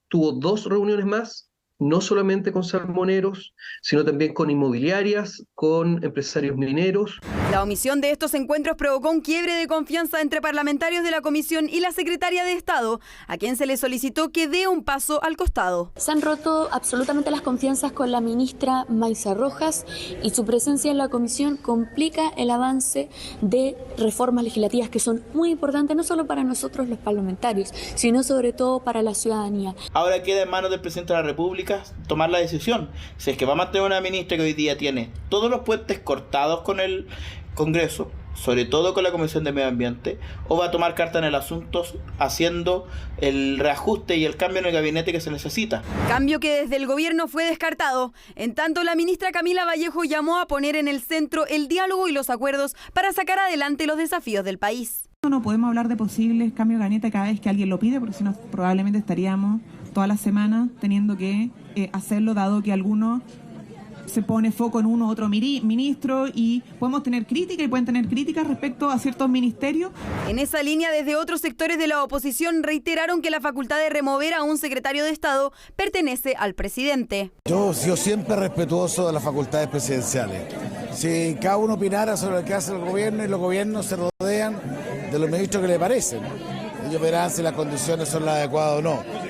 tuvo 2 reuniones más, no solamente con salmoneros, sino también con inmobiliarias, con empresarios mineros. La omisión de estos encuentros provocó un quiebre de confianza entre parlamentarios de la comisión y la secretaria de Estado, a quien se le solicitó que dé un paso al costado. Se han roto absolutamente las confianzas con la ministra Baiza Rojas y su presencia en la comisión complica el avance de reformas legislativas que son muy importantes no solo para nosotros los parlamentarios, sino sobre todo para la ciudadanía. Ahora queda en manos del presidente de la República tomar la decisión. Si es que va a mantener una ministra que hoy día tiene todos los puentes cortados con el Congreso, sobre todo con la Comisión de Medio Ambiente, o va a tomar carta en el asunto haciendo el reajuste y el cambio en el gabinete que se necesita. Cambio que desde el gobierno fue descartado. En tanto, la ministra Camila Vallejo llamó a poner en el centro el diálogo y los acuerdos para sacar adelante los desafíos del país. No podemos hablar de posibles cambios de gabinete cada vez que alguien lo pide, porque si no probablemente estaríamos toda la semana teniendo que hacerlo, dado que algunos se pone foco en uno u otro ministro y podemos tener críticas y pueden tener críticas respecto a ciertos ministerios. En esa línea, desde otros sectores de la oposición reiteraron que la facultad de remover a un secretario de Estado pertenece al presidente. Yo siempre respetuoso de las facultades presidenciales. Si cada uno opinara sobre lo que hace el gobierno y los gobiernos se rodean de los ministros que le parecen, ellos verán si las condiciones son las adecuadas o no.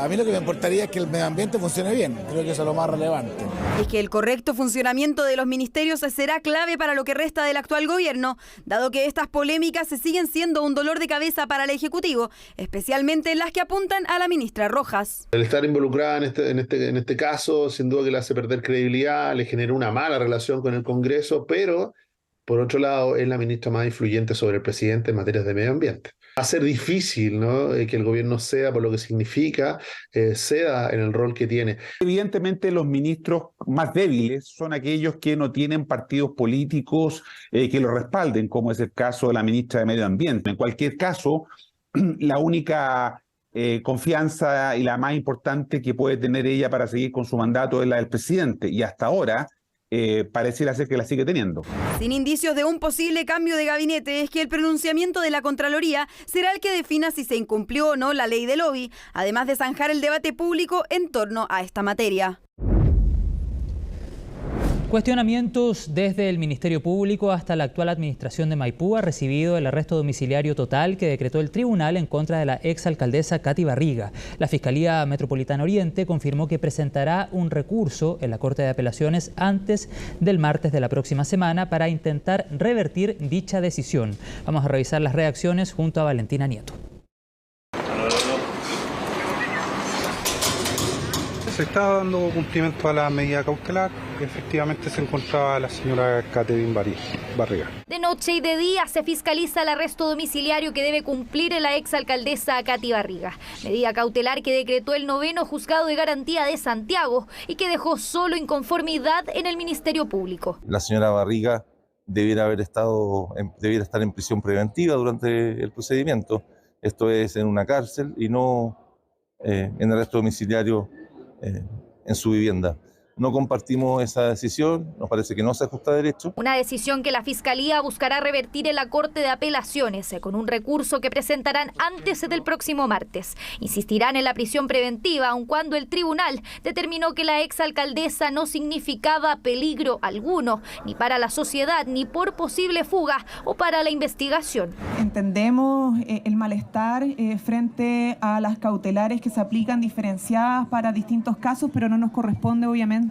A mí lo que me importaría es que el medio ambiente funcione bien, creo que eso es lo más relevante. Es que el correcto funcionamiento de los ministerios será clave para lo que resta del actual gobierno, dado que estas polémicas se siguen siendo un dolor de cabeza para el Ejecutivo, especialmente las que apuntan a la ministra Rojas. El estar involucrada en este caso, sin duda que le hace perder credibilidad, le genera una mala relación con el Congreso, pero por otro lado es la ministra más influyente sobre el presidente en materias de medio ambiente. Va a ser difícil, ¿no?, que el gobierno ceda por lo que significa, ceda en el rol que tiene. Evidentemente los ministros más débiles son aquellos que no tienen partidos políticos que lo respalden, como es el caso de la ministra de Medio Ambiente. En cualquier caso, la única confianza y la más importante que puede tener ella para seguir con su mandato es la del presidente, y hasta ahora pareciera ser que la sigue teniendo. Sin indicios de un posible cambio de gabinete, es que el pronunciamiento de la Contraloría será el que defina si se incumplió o no la ley de lobby, además de zanjar el debate público en torno a esta materia. Cuestionamientos desde el Ministerio Público hasta la actual administración de Maipú ha recibido el arresto domiciliario total que decretó el tribunal en contra de la exalcaldesa Katy Barriga. La Fiscalía Metropolitana Oriente confirmó que presentará un recurso en la Corte de Apelaciones antes del martes de la próxima semana para intentar revertir dicha decisión. Vamos a revisar las reacciones junto a Valentina Nieto. Se está dando cumplimiento a la medida cautelar. Efectivamente se encontraba la señora Katy Barriga. De noche y de día se fiscaliza el arresto domiciliario que debe cumplir la exalcaldesa Katy Barriga. Medida cautelar que decretó el 9º Juzgado de Garantía de Santiago y que dejó solo inconformidad en el Ministerio Público. La señora Barriga debiera estar en prisión preventiva durante el procedimiento. Esto es en una cárcel y no en arresto domiciliario en su vivienda. No compartimos esa decisión, nos parece que no se ajusta a derecho. Una decisión que la Fiscalía buscará revertir en la Corte de Apelaciones con un recurso que presentarán antes del próximo martes. Insistirán en la prisión preventiva, aun cuando el tribunal determinó que la exalcaldesa no significaba peligro alguno, ni para la sociedad, ni por posible fuga o para la investigación. Entendemos el malestar frente a las cautelares que se aplican diferenciadas para distintos casos, pero no nos corresponde obviamente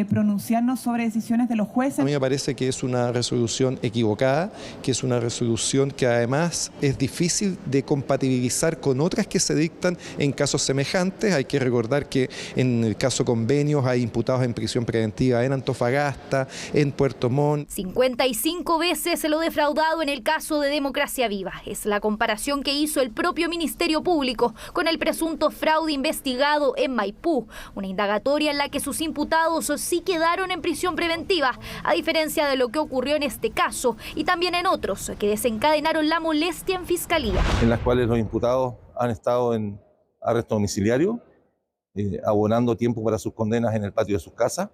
pronunciarnos sobre decisiones de los jueces. A mí me parece que es una resolución equivocada, que es una resolución que además es difícil de compatibilizar con otras que se dictan en casos semejantes. Hay que recordar que en el caso Convenios hay imputados en prisión preventiva en Antofagasta, en Puerto Montt. 55 veces lo defraudado en el caso de Democracia Viva. Es la comparación que hizo el propio Ministerio Público con el presunto fraude investigado en Maipú. Una indagatoria en la que sus imputados sí quedaron en prisión preventiva, a diferencia de lo que ocurrió en este caso y también en otros que desencadenaron la molestia en Fiscalía. En las cuales los imputados han estado en arresto domiciliario, abonando tiempo para sus condenas en el patio de sus casas.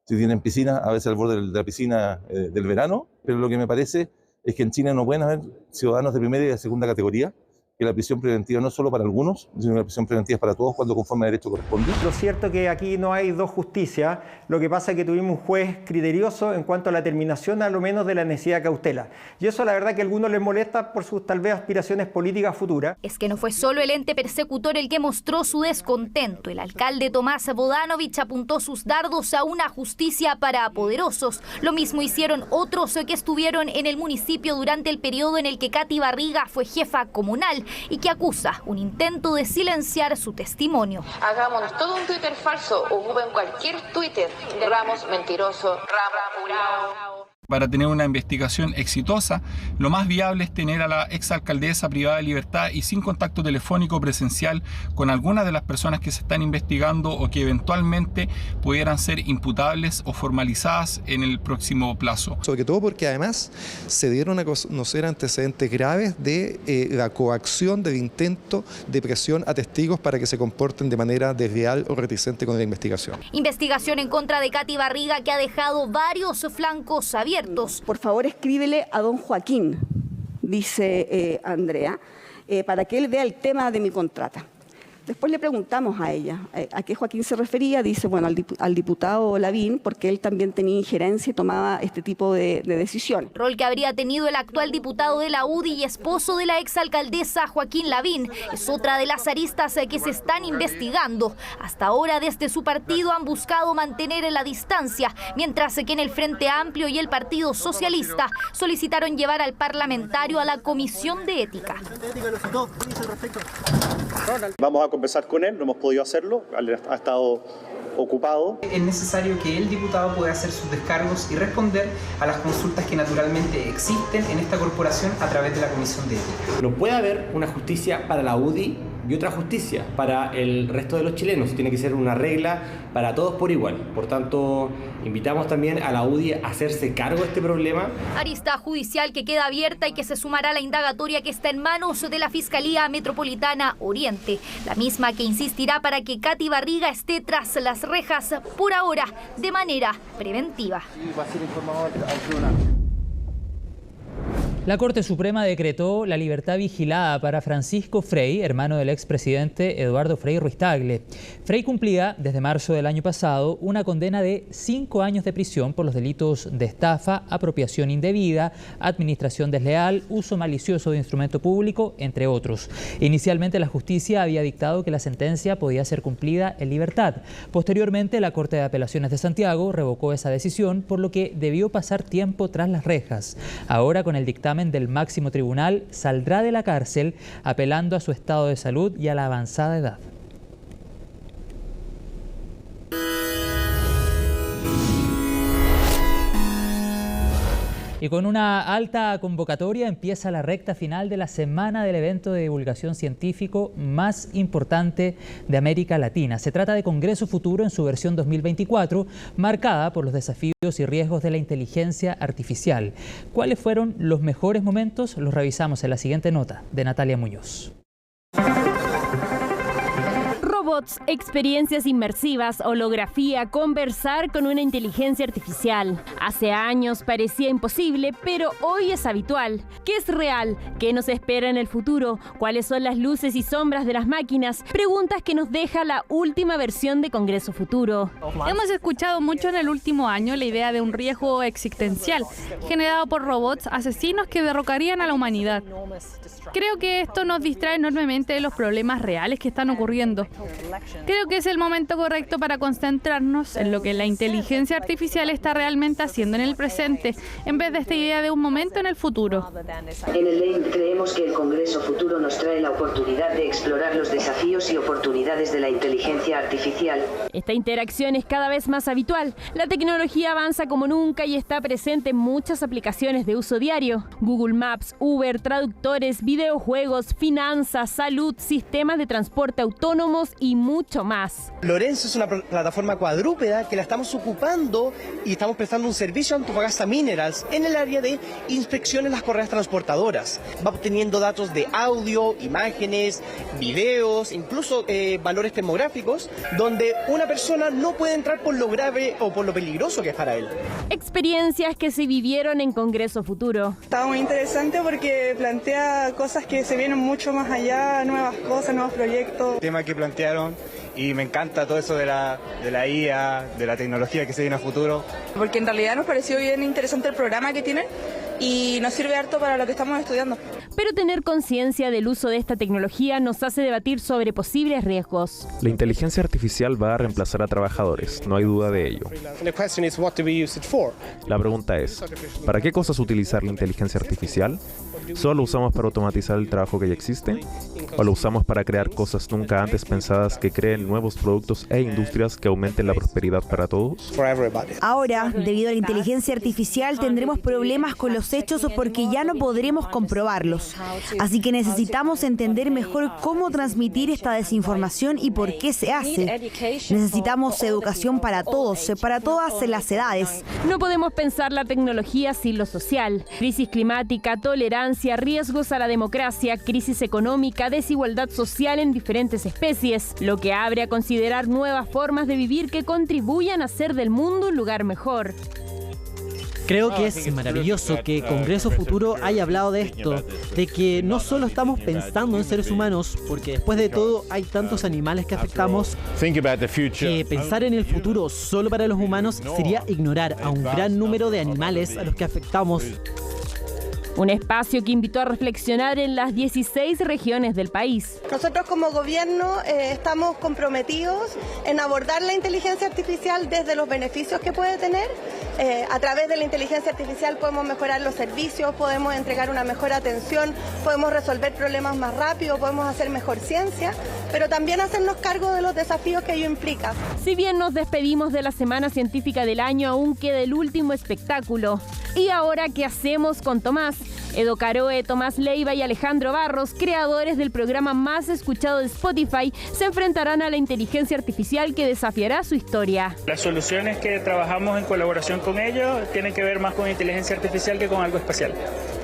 Si tienen piscina, a veces al borde de la piscina del verano, pero lo que me parece es que en China no pueden haber ciudadanos de primera y de segunda categoría, que la prisión preventiva no es solo para algunos, sino que la prisión preventiva es para todos cuando conforme a derecho corresponde. Lo cierto es que aquí no hay dos justicias, lo que pasa es que tuvimos un juez criterioso en cuanto a la determinación a lo menos de la necesidad de cautela. Y eso la verdad que a algunos les molesta por sus tal vez aspiraciones políticas futuras. Es que no fue solo el ente persecutor el que mostró su descontento. El alcalde Tomás Bodanovich apuntó sus dardos a una justicia para poderosos. Lo mismo hicieron otros que estuvieron en el municipio durante el periodo en el que Katy Barriga fue jefa comunal y que acusa un intento de silenciar su testimonio. Hagámonos todo un Twitter falso, ocupen cualquier Twitter de Ramos mentiroso, Ramos curado. Para tener una investigación exitosa, lo más viable es tener a la exalcaldesa privada de libertad y sin contacto telefónico presencial con algunas de las personas que se están investigando o que eventualmente pudieran ser imputables o formalizadas en el próximo plazo. Sobre todo porque además se dieron a conocer antecedentes graves de la coacción del intento de presión a testigos para que se comporten de manera desleal o reticente con la investigación. Investigación en contra de Katy Barriga que ha dejado varios flancos abiertos. Por favor, escríbele a don Joaquín, dice Andrea, para que él vea el tema de mi contrata. Después le preguntamos a ella a qué Joaquín se refería. Dice, bueno, al diputado Lavín, porque él también tenía injerencia y tomaba este tipo de decisiones. Rol que habría tenido el actual diputado de la UDI y esposo de la exalcaldesa Joaquín Lavín. Es otra de las aristas que se están investigando. Hasta ahora desde su partido han buscado mantener la distancia, mientras que en el Frente Amplio y el Partido Socialista solicitaron llevar al parlamentario a la Comisión de Ética. Vamos a conversar con él, no hemos podido hacerlo, ha estado ocupado. Es necesario que el diputado pueda hacer sus descargos y responder a las consultas que naturalmente existen en esta corporación a través de la Comisión de Ética. No puede haber una justicia para la UDI y otra justicia para el resto de los chilenos. Tiene que ser una regla para todos por igual. Por tanto, invitamos también a la UDI a hacerse cargo de este problema. Arista judicial que queda abierta y que se sumará a la indagatoria que está en manos de la Fiscalía Metropolitana Oriente, la misma que insistirá para que Katy Barriga esté tras las rejas por ahora de manera preventiva. La Corte Suprema decretó la libertad vigilada para Francisco Frey, hermano del expresidente Eduardo Frei Ruiz-Tagle. Frey cumplía desde marzo del año pasado una condena de 5 años de prisión por los delitos de estafa, apropiación indebida, administración desleal, uso malicioso de instrumento público, entre otros. Inicialmente la justicia había dictado que la sentencia podía ser cumplida en libertad. Posteriormente la Corte de Apelaciones de Santiago revocó esa decisión, por lo que debió pasar tiempo tras las rejas. Ahora, con el dictamen del máximo tribunal, saldrá de la cárcel apelando a su estado de salud y a la avanzada edad. Y con una alta convocatoria empieza la recta final de la semana del evento de divulgación científico más importante de América Latina. Se trata de Congreso Futuro en su versión 2024, marcada por los desafíos y riesgos de la inteligencia artificial. ¿Cuáles fueron los mejores momentos? Los revisamos en la siguiente nota de Natalia Muñoz. Robots, experiencias inmersivas, holografía, conversar con una inteligencia artificial. Hace años parecía imposible, pero hoy es habitual. ¿Qué es real? ¿Qué nos espera en el futuro? ¿Cuáles son las luces y sombras de las máquinas? Preguntas que nos deja la última versión de Congreso Futuro. Hemos escuchado mucho en el último año la idea de un riesgo existencial generado por robots asesinos que derrocarían a la humanidad. Creo que esto nos distrae enormemente de los problemas reales que están ocurriendo. Creo que es el momento correcto para concentrarnos en lo que la inteligencia artificial está realmente haciendo en el presente, en vez de esta idea de un momento en el futuro. En el LEIM creemos que el Congreso Futuro nos trae la oportunidad de explorar los desafíos y oportunidades de la inteligencia artificial. Esta interacción es cada vez más habitual. La tecnología avanza como nunca y está presente en muchas aplicaciones de uso diario. Google Maps, Uber, traductores, videojuegos, finanzas, salud, sistemas de transporte autónomos y mucho más. Lorenzo es una plataforma cuadrúpeda que la estamos ocupando y estamos prestando un servicio a Antofagasta Minerals en el área de inspección en las correas transportadoras. Va obteniendo datos de audio, imágenes, videos, incluso valores termográficos, donde una persona no puede entrar por lo grave o por lo peligroso que es para él. Experiencias que se vivieron en Congreso Futuro. Estaba muy interesante porque plantea cosas que se vienen mucho más allá, nuevas cosas, nuevos proyectos. El tema que plantearon, y me encanta todo eso de la IA, de la tecnología que se viene a futuro. Porque en realidad nos pareció bien interesante el programa que tienen y nos sirve harto para lo que estamos estudiando. Pero tener conciencia del uso de esta tecnología nos hace debatir sobre posibles riesgos. La inteligencia artificial va a reemplazar a trabajadores, no hay duda de ello. La pregunta es, ¿para qué cosas utilizar la inteligencia artificial? ¿Solo usamos para automatizar el trabajo que ya existe? ¿O lo usamos para crear cosas nunca antes pensadas que creen nuevos productos e industrias que aumenten la prosperidad para todos? Ahora, debido a la inteligencia artificial, tendremos problemas con los hechos porque ya no podremos comprobarlos. Así que necesitamos entender mejor cómo transmitir esta desinformación y por qué se hace. Necesitamos educación para todos, para todas las edades. No podemos pensar la tecnología sin lo social. Crisis climática, tolerancia, riesgos a la democracia, crisis económica, desigualdad social en diferentes especies, lo que abre a considerar nuevas formas de vivir que contribuyan a hacer del mundo un lugar mejor. Creo que es maravilloso que Congreso Futuro haya hablado de esto, de que no solo estamos pensando en seres humanos, porque después de todo hay tantos animales que afectamos, que pensar en el futuro solo para los humanos sería ignorar a un gran número de animales a los que afectamos. Un espacio que invitó a reflexionar en las 16 regiones del país. Nosotros como gobierno estamos comprometidos en abordar la inteligencia artificial desde los beneficios que puede tener. A través de la inteligencia artificial podemos mejorar los servicios, podemos entregar una mejor atención, podemos resolver problemas más rápido, podemos hacer mejor ciencia, pero también hacernos cargo de los desafíos que ello implica. Si bien nos despedimos de la Semana Científica del año, aún queda el último espectáculo. ¿Y ahora qué hacemos con Tomás? Edo Caroe, Tomás Leiva y Alejandro Barros, creadores del programa más escuchado de Spotify, se enfrentarán a la inteligencia artificial que desafiará su historia. Las soluciones que trabajamos en colaboración con ellos tienen que ver más con inteligencia artificial que con algo espacial.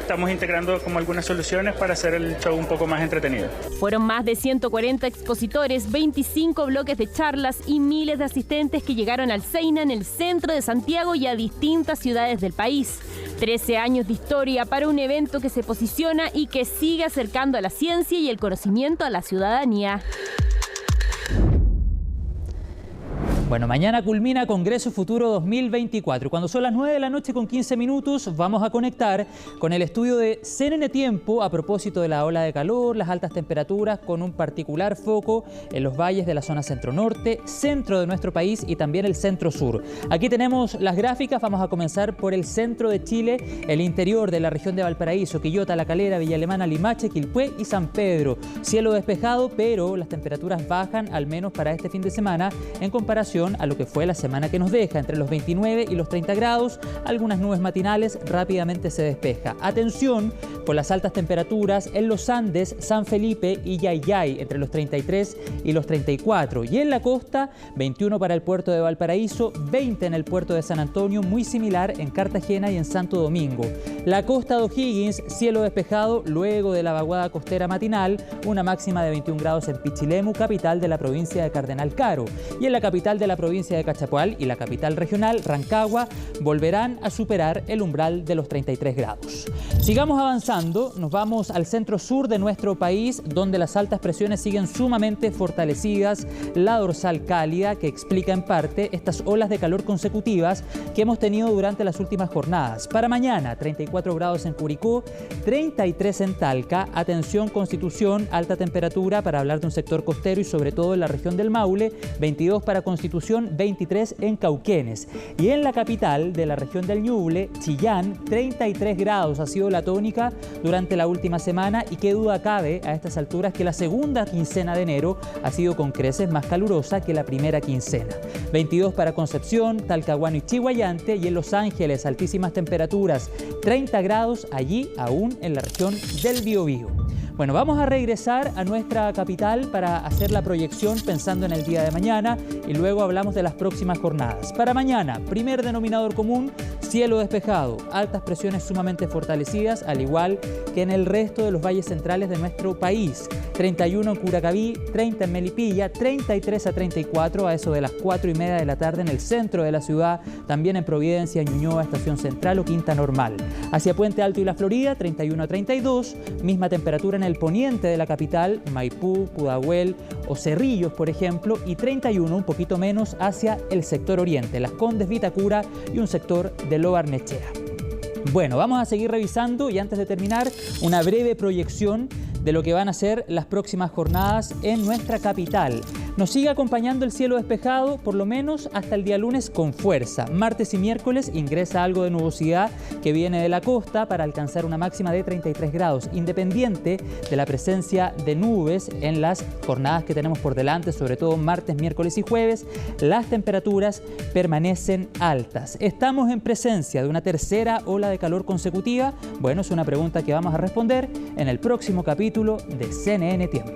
Estamos integrando como algunas soluciones para hacer el show un poco más entretenido. Fueron más de 140 expositores, 25 bloques de charlas y miles de asistentes que llegaron al Seina en el centro de Santiago y a distintas ciudades del país. 13 años de historia para un evento que se posiciona y que sigue acercando a la ciencia y el conocimiento a la ciudadanía. Bueno, mañana culmina Congreso Futuro 2024. Cuando son las 9 de la noche con 15 minutos, vamos a conectar con el estudio de CNN Tiempo a propósito de la ola de calor, las altas temperaturas, con un particular foco en los valles de la zona centro-norte, centro de nuestro país y también el centro-sur. Aquí tenemos las gráficas. Vamos a comenzar por el centro de Chile, el interior de la región de Valparaíso, Quillota, La Calera, Villa Alemana, Limache, Quilpué y San Pedro. Cielo despejado, pero las temperaturas bajan, al menos para este fin de semana, en comparación a lo que fue la semana que nos deja, entre los 29 y los 30 grados, algunas nubes matinales, rápidamente se despeja. Atención con las altas temperaturas en los Andes, San Felipe y Yayay, entre los 33 y los 34. Y en la costa, 21 para el puerto de Valparaíso, 20 en el puerto de San Antonio, muy similar en Cartagena y en Santo Domingo. La costa de O'Higgins, cielo despejado luego de la vaguada costera matinal, una máxima de 21 grados en Pichilemu, capital de la provincia de Cardenal Caro. Y en la capital de la provincia de Cachapoal y la capital regional, Rancagua, volverán a superar el umbral de los 33 grados. Sigamos avanzando, nos vamos al centro-sur de nuestro país, donde las altas presiones siguen sumamente fortalecidas, la dorsal cálida que explica en parte estas olas de calor consecutivas que hemos tenido durante las últimas jornadas. Para mañana, 34 grados en Curicó, 33 en Talca, atención Constitución, alta temperatura para hablar de un sector costero y sobre todo en la región del Maule, 22 para Constitución, 23 en Cauquenes. Y en la capital de la región del Ñuble, Chillán, 33 grados ha sido la tónica durante la última semana, y qué duda cabe a estas alturas que la segunda quincena de enero ha sido con creces más calurosa que la primera quincena. 22 para Concepción, Talcahuano y Chihuayante, y en Los Ángeles altísimas temperaturas, 30 grados allí aún en la región del Biobío. Bueno, vamos a regresar a nuestra capital para hacer la proyección pensando en el día de mañana y luego hablamos de las próximas jornadas. Para mañana, primer denominador común, cielo despejado, altas presiones sumamente fortalecidas, al igual que en el resto de los valles centrales de nuestro país. 31 en Curacaví, 30 en Melipilla, 33 a 34 a eso de las 4:30 de la tarde en el centro de la ciudad, también en Providencia, Ñuñoa, Estación Central o Quinta Normal. Hacia Puente Alto y La Florida, 31 a 32, misma temperatura en el poniente de la capital, Maipú, Pudahuel o Cerrillos, por ejemplo, y 31, un poquito menos, hacia el sector oriente, Las Condes, Vitacura y un sector de Lo Barnechea. Bueno, vamos a seguir revisando y antes de terminar, una breve proyección de lo que van a ser las próximas jornadas en nuestra capital. Nos sigue acompañando el cielo despejado, por lo menos hasta el día lunes con fuerza. Martes y miércoles ingresa algo de nubosidad que viene de la costa para alcanzar una máxima de 33 grados, independiente de la presencia de nubes en las jornadas que tenemos por delante, sobre todo martes, miércoles y jueves. Las temperaturas permanecen altas. ¿Estamos en presencia de una tercera ola de calor consecutiva? Bueno, es una pregunta que vamos a responder en el próximo capítulo de CNN Tiempo.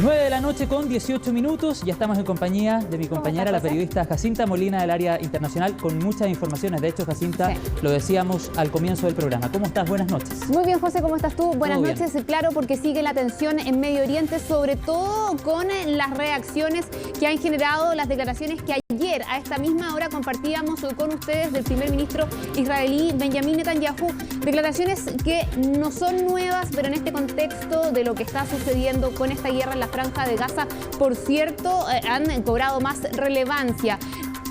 9 de la noche con 18 minutos, ya estamos en compañía de mi compañera, la periodista Jacinta Molina del área internacional, con muchas informaciones. De hecho, Jacinta, lo decíamos al comienzo del programa. ¿Cómo estás? Buenas noches. Muy bien, José, ¿cómo estás tú? Buenas noches. Claro, porque sigue la tensión en Medio Oriente, sobre todo con las reacciones que han generado las declaraciones que ayer a esta misma hora compartíamos con ustedes del primer ministro israelí Benjamin Netanyahu. Declaraciones que no son nuevas, pero en este contexto de lo que está sucediendo con esta guerra en la Franja de Gaza, por cierto, han cobrado más relevancia.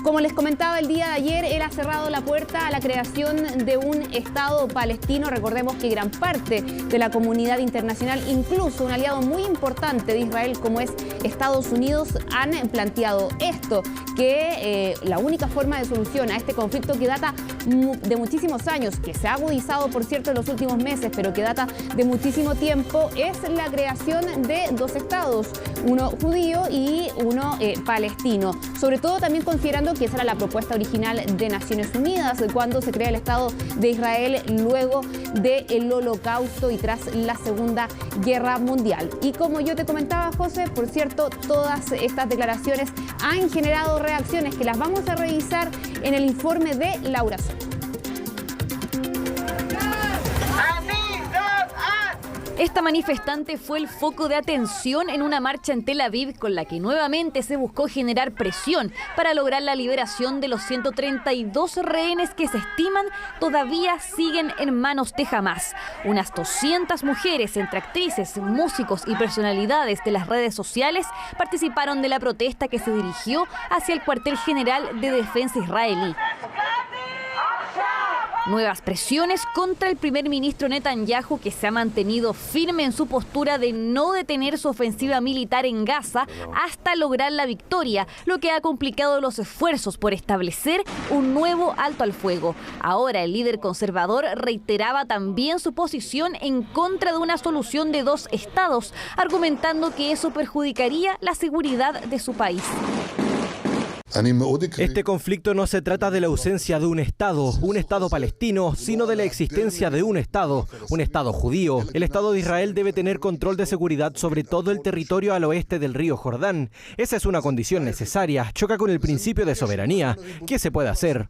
Como les comentaba el día de ayer, él ha cerrado la puerta a la creación de un Estado palestino. Recordemos que gran parte de la comunidad internacional, incluso un aliado muy importante de Israel como es Estados Unidos, han planteado esto, que la única forma de solución a este conflicto que data de muchísimos años, que se ha agudizado, por cierto, en los últimos meses, pero que data de muchísimo tiempo, es la creación de dos estados, uno judío y uno palestino. Sobre todo también considerando que esa era la propuesta original de Naciones Unidas cuando se crea el Estado de Israel luego del Holocausto y tras la Segunda Guerra Mundial. Y como yo te comentaba, José, por cierto, todas estas declaraciones han generado reacciones que las vamos a revisar en el informe de Laura Soto. Esta manifestante fue el foco de atención en una marcha en Tel Aviv con la que nuevamente se buscó generar presión para lograr la liberación de los 132 rehenes que se estiman todavía siguen en manos de Hamás. Unas 200 mujeres, entre actrices, músicos y personalidades de las redes sociales, participaron de la protesta que se dirigió hacia el cuartel general de defensa israelí. Nuevas presiones contra el primer ministro Netanyahu, que se ha mantenido firme en su postura de no detener su ofensiva militar en Gaza hasta lograr la victoria, lo que ha complicado los esfuerzos por establecer un nuevo alto al fuego. Ahora el líder conservador reiteraba también su posición en contra de una solución de dos estados, argumentando que eso perjudicaría la seguridad de su país. Este conflicto no se trata de la ausencia de un Estado palestino, sino de la existencia de un Estado judío. El Estado de Israel debe tener control de seguridad sobre todo el territorio al oeste del río Jordán. Esa es una condición necesaria, choca con el principio de soberanía. ¿Qué se puede hacer?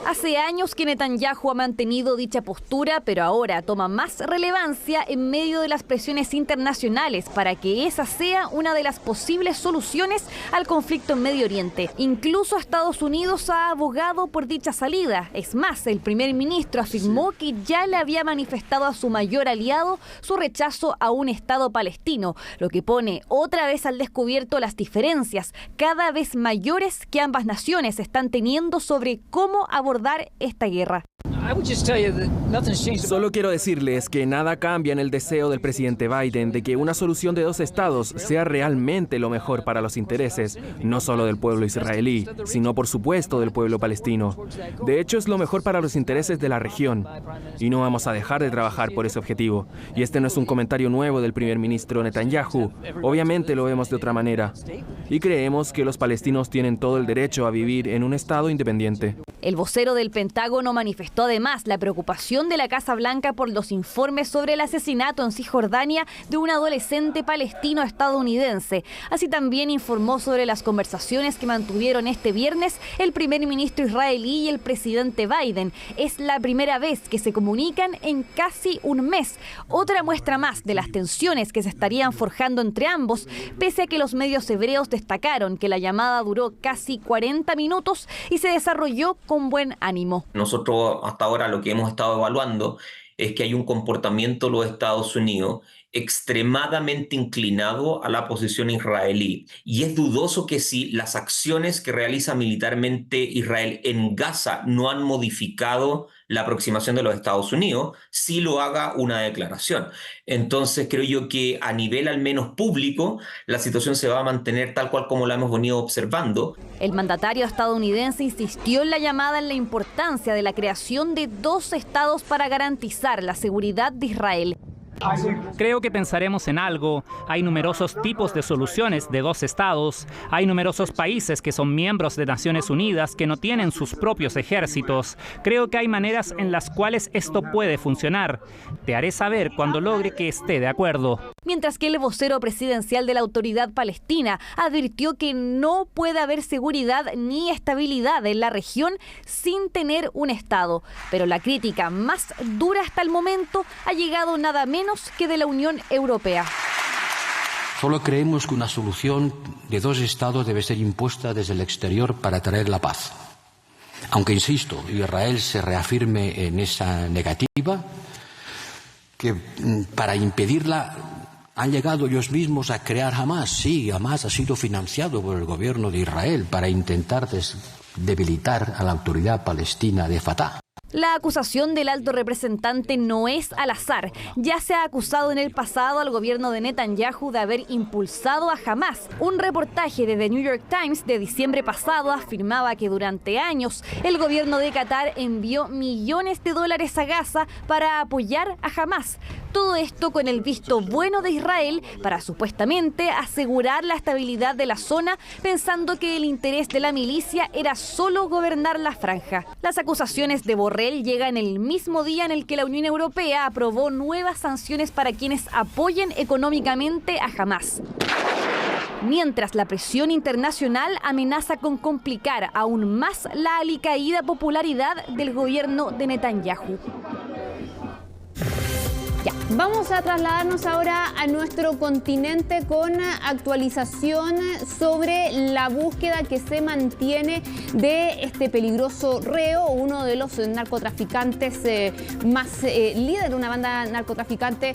Hace años que Netanyahu ha mantenido dicha postura, pero ahora toma más relevancia en medio de las presiones internacionales para que esa sea una de las posibles soluciones al conflicto en Medio Oriente. Incluso Estados Unidos ha abogado por dicha salida. Es más, el primer ministro afirmó que ya le había manifestado a su mayor aliado su rechazo a un Estado palestino, lo que pone otra vez al descubierto las diferencias cada vez mayores que ambas naciones están teniendo sobre cómo abordar esta guerra. Solo quiero decirles que nada cambia en el deseo del presidente Biden de que una solución de dos estados sea realmente lo mejor para los intereses, no solo del pueblo israelí, sino por supuesto del pueblo palestino. De hecho, es lo mejor para los intereses de la región. Y no vamos a dejar de trabajar por ese objetivo. Y este no es un comentario nuevo del primer ministro Netanyahu. Obviamente lo vemos de otra manera. Y creemos que los palestinos tienen todo el derecho a vivir en un estado independiente. El vocero del Pentágono manifestó además la preocupación de la Casa Blanca por los informes sobre el asesinato en Cisjordania de un adolescente palestino estadounidense. Así también informó sobre las conversaciones que mantuvieron este viernes el primer ministro israelí y el presidente Biden. Es la primera vez que se comunican en casi un mes. Otra muestra más de las tensiones que se estarían forjando entre ambos, pese a que los medios hebreos destacaron que la llamada duró casi 40 minutos y se desarrolló con buen ánimo. Nosotros hasta ahora lo que hemos estado evaluando es que hay un comportamiento de los Estados Unidos extremadamente inclinado a la posición israelí. Y es dudoso que si las acciones que realiza militarmente Israel en Gaza no han modificado la aproximación de los Estados Unidos, sí lo haga una declaración. Entonces creo yo que a nivel al menos público, la situación se va a mantener tal cual como la hemos venido observando. El mandatario estadounidense insistió en la llamada en la importancia de la creación de 2 estados para garantizar la seguridad de Israel. Creo que pensaremos en algo. Hay numerosos tipos de soluciones de 2 estados. Hay numerosos países que son miembros de Naciones Unidas que no tienen sus propios ejércitos. Creo que hay maneras en las cuales esto puede funcionar. Te haré saber cuando logre que esté de acuerdo. Mientras que el vocero presidencial de la Autoridad Palestina advirtió que no puede haber seguridad ni estabilidad en la región sin tener un Estado. Pero la crítica más dura hasta el momento ha llegado nada menos que de la Unión Europea. Solo creemos que una solución de 2 estados debe ser impuesta desde el exterior para traer la paz. Aunque, insisto, Israel se reafirme en esa negativa, que para impedirla han llegado ellos mismos a crear Hamás. Sí, Hamás ha sido financiado por el gobierno de Israel para intentar debilitar a la autoridad palestina de Fatah. La acusación del alto representante no es al azar. Ya se ha acusado en el pasado al gobierno de Netanyahu de haber impulsado a Hamás. Un reportaje de The New York Times de diciembre pasado afirmaba que durante años el gobierno de Qatar envió millones de dólares a Gaza para apoyar a Hamás. Todo esto con el visto bueno de Israel para supuestamente asegurar la estabilidad de la zona, pensando que el interés de la milicia era solo gobernar la franja. Las acusaciones de Borrell llegan el mismo día en el que la Unión Europea aprobó nuevas sanciones para quienes apoyen económicamente a Hamás. Mientras la presión internacional amenaza con complicar aún más la alicaída popularidad del gobierno de Netanyahu. Ya, vamos a trasladarnos ahora a nuestro continente con actualización sobre la búsqueda que se mantiene de este peligroso reo, uno de los narcotraficantes más líder, una banda narcotraficante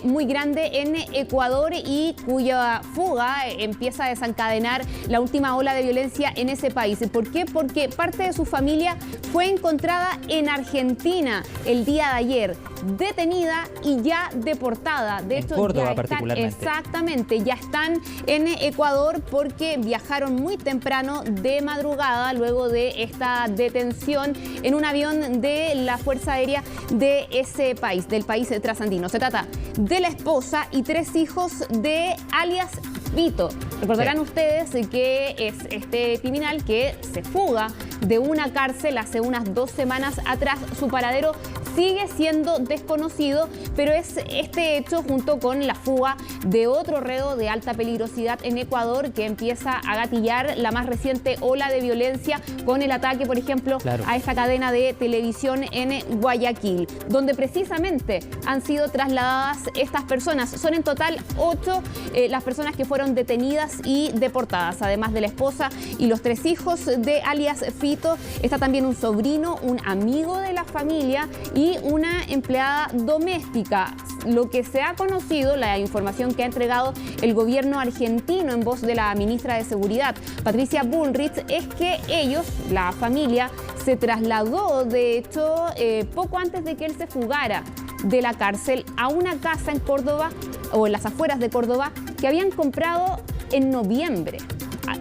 muy grande en Ecuador y cuya fuga empieza a desencadenar la última ola de violencia en ese país. ¿Por qué? Porque parte de su familia fue encontrada en Argentina el día de ayer, detenida y ya deportada. De hecho, Córdoba ya están, particularmente. Exactamente, ya están en Ecuador porque viajaron muy temprano de madrugada luego de esta detención en un avión de la Fuerza Aérea de ese país, del país trasandino. Se trata de la esposa y 3 hijos de alias Fito. Recordarán ustedes que es este criminal que se fuga de una cárcel hace unas 2 semanas atrás. Su paradero sigue siendo desconocido, pero es este hecho junto con la fuga de otro reo de alta peligrosidad en Ecuador que empieza a gatillar la más reciente ola de violencia con el ataque, por ejemplo, a esta cadena de televisión en Guayaquil, donde precisamente han sido trasladadas estas personas. Son en total 8 las personas que fueron detenidas y deportadas. Además de la esposa y los 3 hijos de alias Fito, está también un sobrino, un amigo de la familia y una empleada doméstica. Lo que se ha conocido, la información que ha entregado el gobierno argentino en voz de la ministra de Seguridad, Patricia Bullrich, es que ellos, la familia, se trasladó, de hecho, poco antes de que él se fugara de la cárcel a una casa en Córdoba, o en las afueras de Córdoba, que habían comprado en noviembre.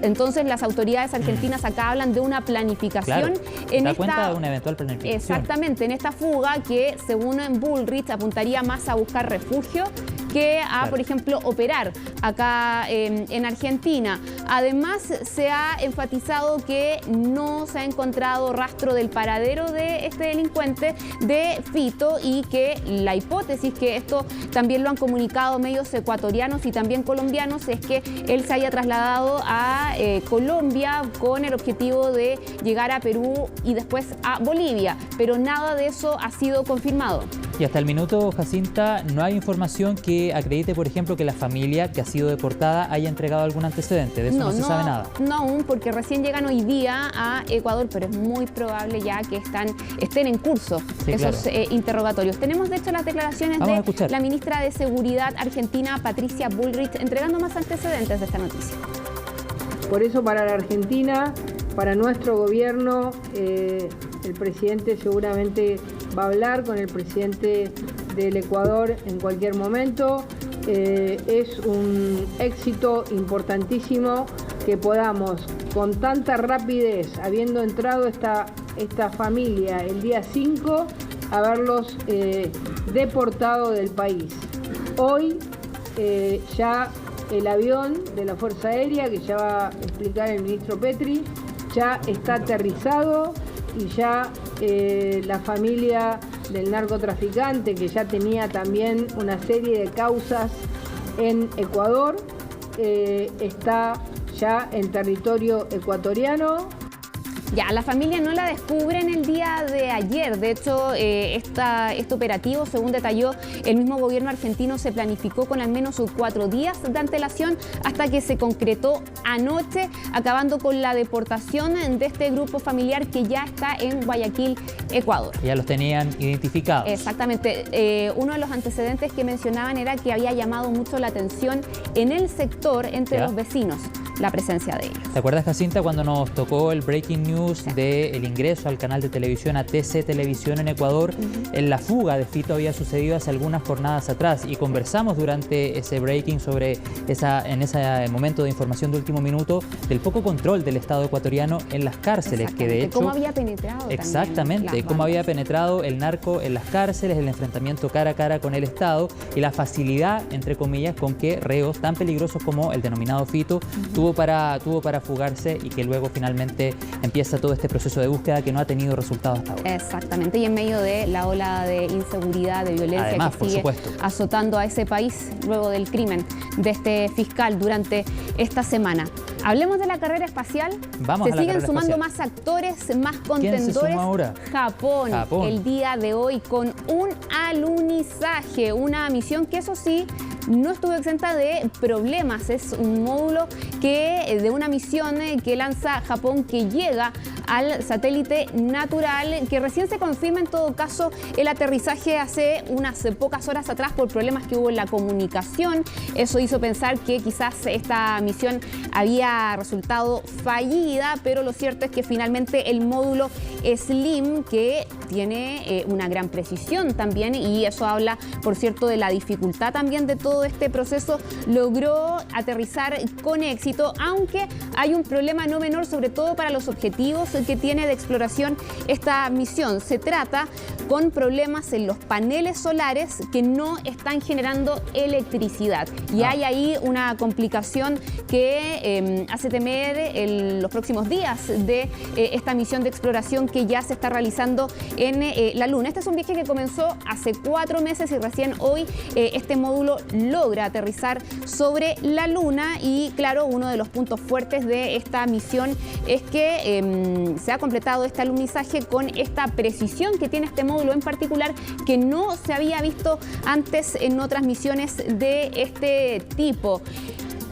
Entonces las autoridades argentinas acá hablan de una planificación en da esta cuenta de una eventual planificación. Exactamente, en esta fuga que según Bullrich apuntaría más a buscar refugio que a, por ejemplo, operar acá en Argentina. Además, se ha enfatizado que no se ha encontrado rastro del paradero de este delincuente, de Fito, y que la hipótesis, que esto también lo han comunicado medios ecuatorianos y también colombianos, es que él se haya trasladado a Colombia con el objetivo de llegar a Perú y después a Bolivia, pero nada de eso ha sido confirmado. Y hasta el minuto, Jacinta, no hay información que que acredite, por ejemplo, que la familia que ha sido deportada haya entregado algún antecedente. De eso no se sabe nada. No aún, porque recién llegan hoy día a Ecuador, pero es muy probable ya que estén en curso esos interrogatorios. Tenemos, de hecho, las declaraciones de la ministra de Seguridad argentina, Patricia Bullrich, entregando más antecedentes de esta noticia. Por eso, para la Argentina, para nuestro gobierno, el presidente seguramente va a hablar con el presidente del Ecuador en cualquier momento. Es un éxito importantísimo que podamos, con tanta rapidez, habiendo entrado esta familia el día 5, haberlos deportado del país. Hoy ya el avión de la Fuerza Aérea, que ya va a explicar el ministro Petri, ya está aterrizado y ya la familia del narcotraficante, que ya tenía también una serie de causas en Ecuador, está ya en territorio ecuatoriano. Ya, la familia no la descubren el día de ayer. De hecho, este operativo, según detalló el mismo gobierno argentino, se planificó con al menos 4 días de antelación hasta que se concretó anoche, acabando con la deportación de este grupo familiar que ya está en Guayaquil, Ecuador. Ya los tenían identificados. Exactamente. Uno de los antecedentes que mencionaban era que había llamado mucho la atención en el sector entre los vecinos la presencia de ellos. ¿Te acuerdas, Jacinta, cuando nos tocó el breaking news del ingreso al canal de televisión ATC Televisión en Ecuador? En la fuga de Fito había sucedido hace algunas jornadas atrás y conversamos durante ese breaking sobre en ese momento de información de último minuto del poco control del Estado ecuatoriano en las cárceles, que de hecho... ¿Cómo había penetrado? Exactamente, cómo había penetrado el narco en las cárceles, el enfrentamiento cara a cara con el Estado y la facilidad, entre comillas, con que reos tan peligrosos como el denominado Fito tuvo para fugarse y que luego finalmente empieza todo este proceso de búsqueda que no ha tenido resultados hasta ahora. Exactamente, y en medio de la ola de inseguridad, de violencia, además, que sigue azotando a ese país luego del crimen de este fiscal durante esta semana. Hablemos de la carrera espacial. Se siguen sumando más actores, más contendores. ¿Quién se suma ahora? Japón, el día de hoy con un alunizaje, una misión que eso sí no estuvo exenta de problemas. Es un módulo de una misión que lanza Japón, que llega al satélite natural, que recién se confirma en todo caso el aterrizaje hace unas pocas horas atrás por problemas que hubo en la comunicación. Eso hizo pensar que quizás esta misión había resultado fallida, pero lo cierto es que finalmente el módulo SLIM, que tiene una gran precisión también, y eso habla, por cierto, de la dificultad también de todo este proceso, logró aterrizar con éxito, aunque hay un problema no menor, sobre todo para los objetivos que tiene de exploración esta misión. Se trata con problemas en los paneles solares que no están generando electricidad. Y hay ahí una complicación que hace temer los próximos días de esta misión de exploración que ya se está realizando en la Luna. Este es un viaje que comenzó hace 4 meses y recién hoy este módulo logra aterrizar sobre la Luna. Y claro, uno de los puntos fuertes de esta misión es que se ha completado este alunizaje con esta precisión que tiene este módulo en particular, que no se había visto antes en otras misiones de este tipo.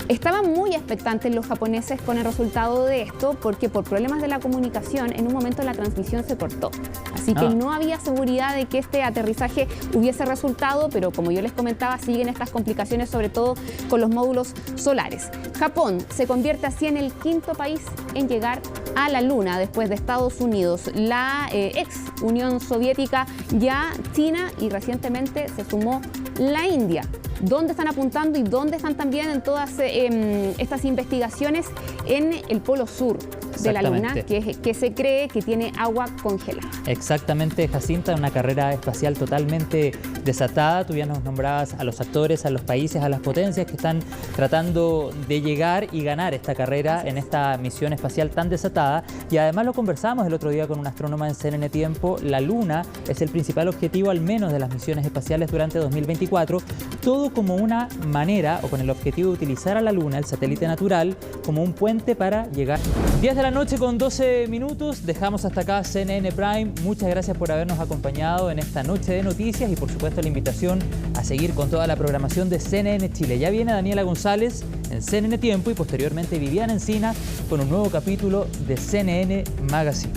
Estaban muy expectantes los japoneses con el resultado de esto, porque por problemas de la comunicación en un momento la transmisión se cortó. Así que no había seguridad de que este aterrizaje hubiese resultado, pero como yo les comentaba, siguen estas complicaciones, sobre todo con los módulos solares. Japón se convierte así en el 5º país en llegar a la Luna después de Estados Unidos, la ex Unión Soviética, ya China, y recientemente se sumó la India. ¿Dónde están apuntando y dónde están también en todas estas investigaciones? En el polo sur de la Luna, que se cree que tiene agua congelada. Exactamente, Jacinta, una carrera espacial totalmente desatada. Tú ya nos nombrabas a los actores, a los países, a las potencias que están tratando de llegar y ganar esta carrera en esta misión espacial tan desatada. Y además lo conversamos el otro día con una astrónoma en CNN Tiempo. La Luna es el principal objetivo, al menos de las misiones espaciales durante 2024. Todo como una manera, o con el objetivo de utilizar a la Luna, el satélite natural, como un puente para llegar. 10 de la la noche con 12 minutos. Dejamos hasta acá CNN Prime. Muchas gracias por habernos acompañado en esta noche de noticias y por supuesto la invitación a seguir con toda la programación de CNN Chile. Ya viene Daniela González en CNN Tiempo y posteriormente Viviana Encina con un nuevo capítulo de CNN Magazine.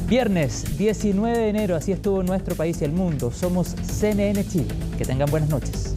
Viernes 19 de enero, así estuvo nuestro país y el mundo. Somos CNN Chile. Que tengan buenas noches.